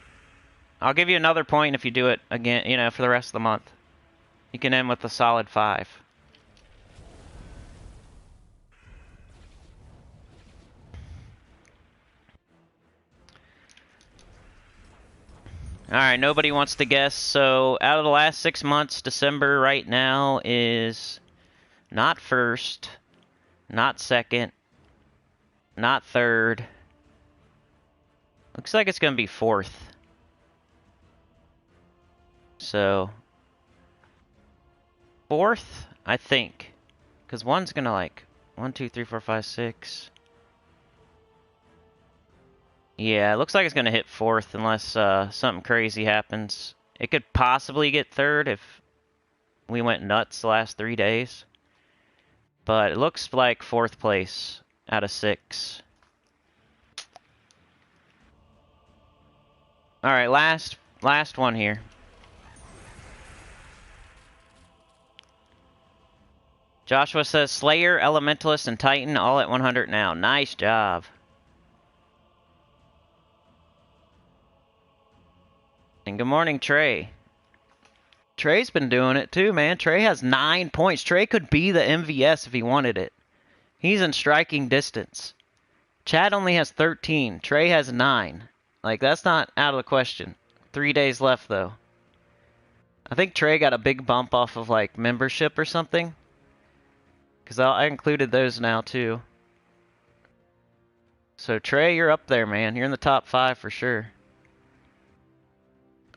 [SPEAKER 1] I'll give you another point if you do it again, you know, for the rest of the month. You can end with a solid 5. Alright, nobody wants to guess. So, out of the last 6 months, December right now is not first, not second, not third. Looks like it's going to be 4th. So, 4th, I think. Because 1's going to like 1, 2, 3, 4, 5, 6. Yeah, it looks like it's going to hit 4th unless something crazy happens. It could possibly get 3rd if we went nuts the last 3 days. But it looks like 4th place out of 6. Alright, last one here. Joshua says, Slayer, Elementalist, and Titan all at 100 now. Nice job. And good morning, Trey. Trey's been doing it too, man. Trey has 9 points. Trey could be the MVS if he wanted it. He's in striking distance. Chad only has 13. Trey has 9. Like, that's not out of the question. 3 days left, though. I think Trey got a big bump off of, like, membership or something. Because I included those now, too. So, Trey, you're up there, man. You're in the top 5 for sure.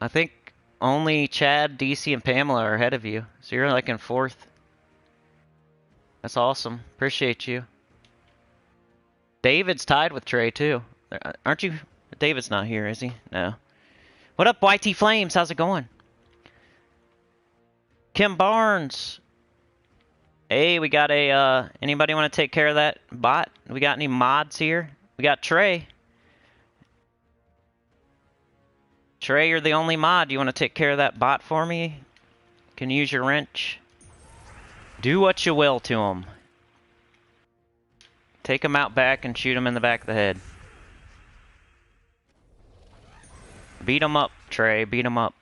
[SPEAKER 1] I think only Chad, DC, and Pamela are ahead of you. So you're like in 4th. That's awesome. Appreciate you. David's tied with Trey, too. Aren't you? David's not here, is he? No. What up, YT Flames? How's it going? Kim Barnes. Hey, we got a, anybody want to take care of that bot? We got any mods here? We got Trey. Trey, you're the only mod. You want to take care of that bot for me? Can use your wrench. Do what you will to him. Take him out back and shoot him in the back of the head. Beat him up, Trey. Beat him up.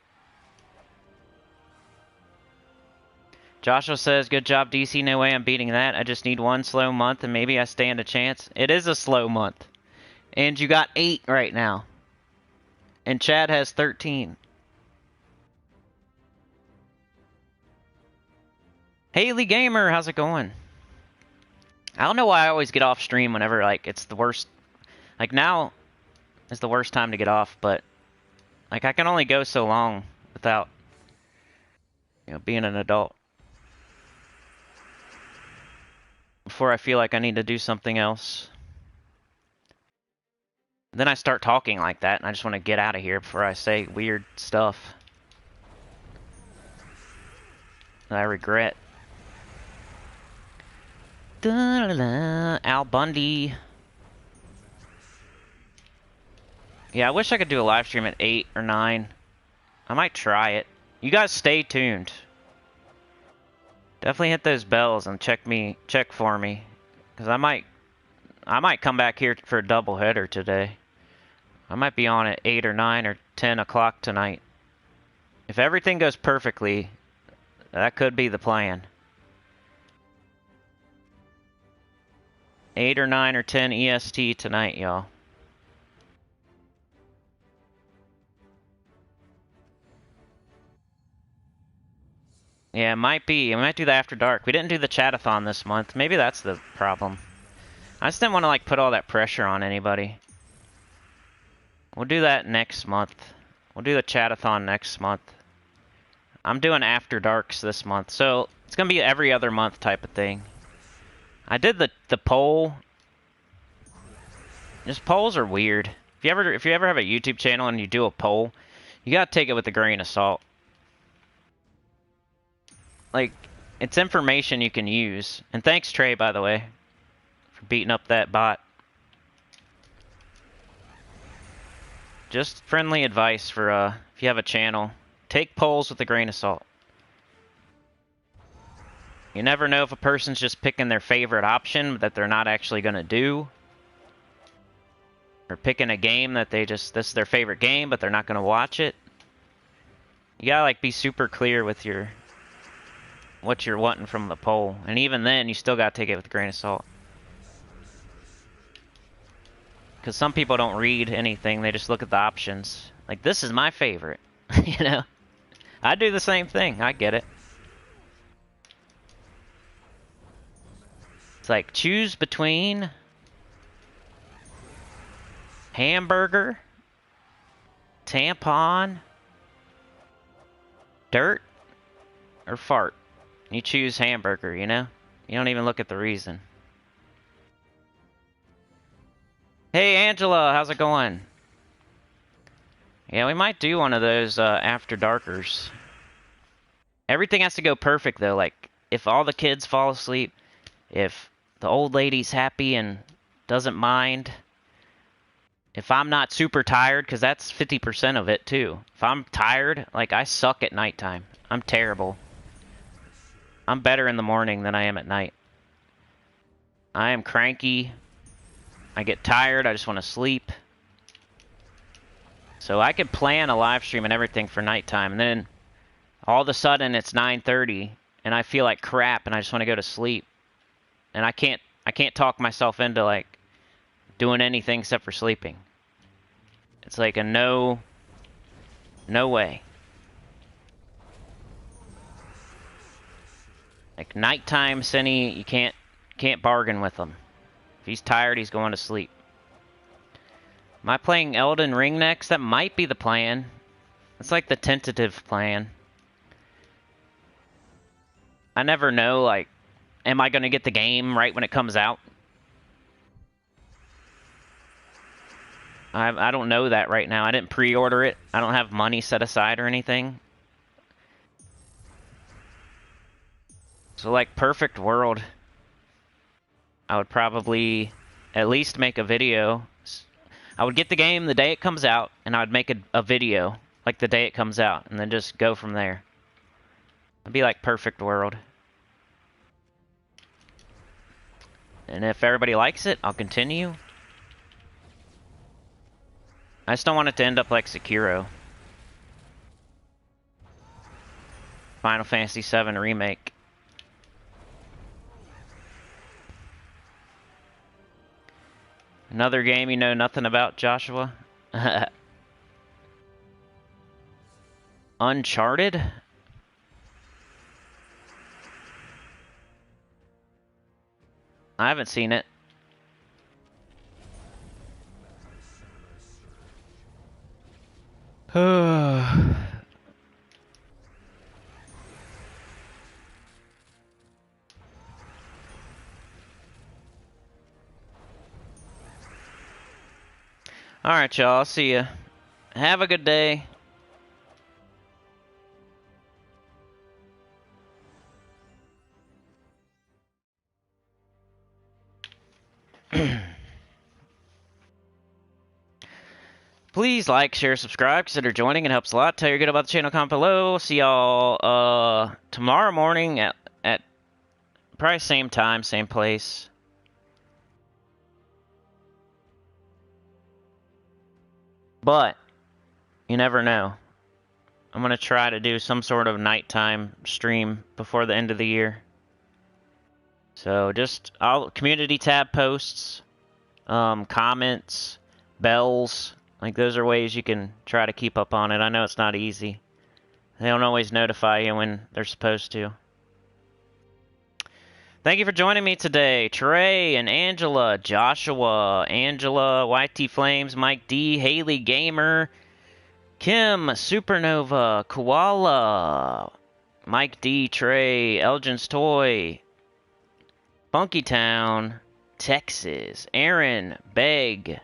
[SPEAKER 1] Joshua says, good job, DC. No way I'm beating that. I just need 1 slow month and maybe I stand a chance. It is a slow month. And you got 8 right now. And Chad has 13. Haley Gamer, how's it going? I don't know why I always get off stream whenever, like, it's the worst. Like, now is the worst time to get off, but, like, I can only go so long without, you know, being an adult. Before I feel like I need to do something else. Then I start talking like that, and I just want to get out of here before I say weird stuff that I regret. Da-da-da. Al Bundy. Yeah, I wish I could do a live stream at 8 or 9. I might try it. You guys stay tuned. Definitely hit those bells and check for me. Because I I might come back here for a doubleheader today. I might be on at 8 or 9 or 10 o'clock tonight. If everything goes perfectly, that could be the plan. 8 or 9 or 10 EST tonight, y'all. Yeah, it might be. We might do the After Dark. We didn't do the Chatathon this month. Maybe that's the problem. I just didn't want to, like, put all that pressure on anybody. We'll do that next month. We'll do the Chatathon next month. I'm doing After Darks this month, so it's gonna be every other month type of thing. I did the poll. Just polls are weird. If you ever have a YouTube channel and you do a poll, you gotta take it with a grain of salt. Like, it's information you can use. And thanks, Trey, by the way, for beating up that bot. Just friendly advice for if you have a channel. Take polls with a grain of salt. You never know if a person's just picking their favorite option that they're not actually going to do. Or picking a game that this is their favorite game, but they're not going to watch it. You gotta, like, be super clear with what you're wanting from the poll. And even then, you still gotta take it with a grain of salt. Because some people don't read anything, they just look at the options. Like, this is my favorite. You know? I do the same thing, I get it. It's like, choose between hamburger, tampon, dirt, or fart. You choose hamburger, you know? You don't even look at the reason. Hey, Angela, how's it going? Yeah, we might do one of those After Darkers. Everything has to go perfect, though. Like, if all the kids fall asleep, if the old lady's happy and doesn't mind, if I'm not super tired, because that's 50% of it, too. If I'm tired, like, I suck at nighttime. I'm terrible. I'm better in the morning than I am at night. I am cranky. I get tired. I just want to sleep. So I could plan a live stream and everything for nighttime, and then all of a sudden it's 9:30, and I feel like crap, and I just want to go to sleep. And I can't talk myself into, like, doing anything except for sleeping. It's like a no way. Like, nighttime, Cinny, you can't bargain with him. If he's tired, he's going to sleep. Am I playing Elden Ring next? That might be the plan. It's like the tentative plan. I never know, like, am I going to get the game right when it comes out? I don't know that right now. I didn't pre-order it. I don't have money set aside or anything. So, like, perfect world, I would probably at least make a video. I would get the game the day it comes out, and I would make a video, like, the day it comes out, and then just go from there. It'd be like perfect world. And if everybody likes it, I'll continue. I just don't want it to end up like Sekiro. Final Fantasy VII Remake. Another game you know nothing about, Joshua? Uncharted? I haven't seen it. Alright, y'all. I'll see ya. Have a good day. Please like, share, subscribe, consider joining. It helps a lot. Tell your good about the channel, comment below. See y'all tomorrow morning at probably same time, same place. But you never know. I'm going to try to do some sort of nighttime stream before the end of the year. So just all community tab posts, comments, bells. Like those are ways you can try to keep up on it. I know it's not easy. They don't always notify you when they're supposed to. Thank you for joining me today. Trey and Angela, Joshua, Angela, YT Flames, Mike D, Haley Gamer, Kim, Supernova, Koala, Mike D, Trey, Elgin's Toy, Funkytown, Texas, Aaron, Beg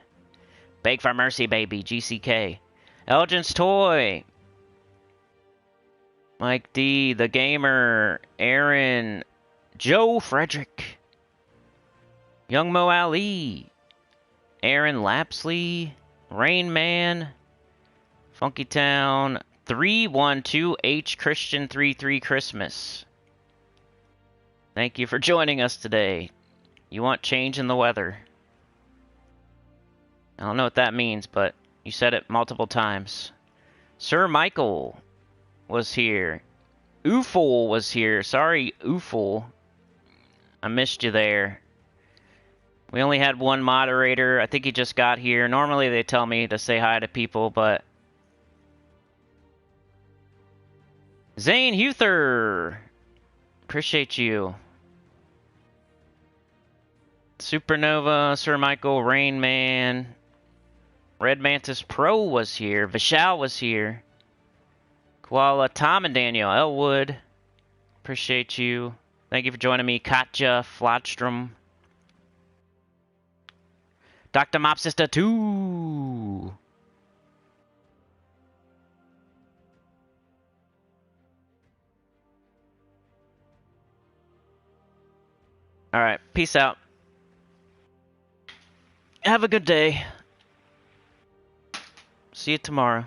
[SPEAKER 1] for Mercy, baby, GCK, Elgin's Toy, Mike D, The Gamer, Aaron, Joe Frederick, Young Mo Ali, Aaron Lapsley, Rain Man, Funkytown, 312H Christian 33 Christmas. Thank you for joining us today. You want change in the weather. I don't know what that means, but you said it multiple times. Sir Michael was here. Oofle was here. Sorry, Oofle. I missed you there. We only had one moderator. I think he just got here. Normally they tell me to say hi to people, but... Zane Huther! Appreciate you. Supernova, Sir Michael, Rain Man, Red Mantis Pro was here. Vishal was here. Koala, Tom and Daniel Elwood. Appreciate you. Thank you for joining me. Katja Flotstrom. Dr. Mop Sister 2. Alright, peace out. Have a good day. See you tomorrow.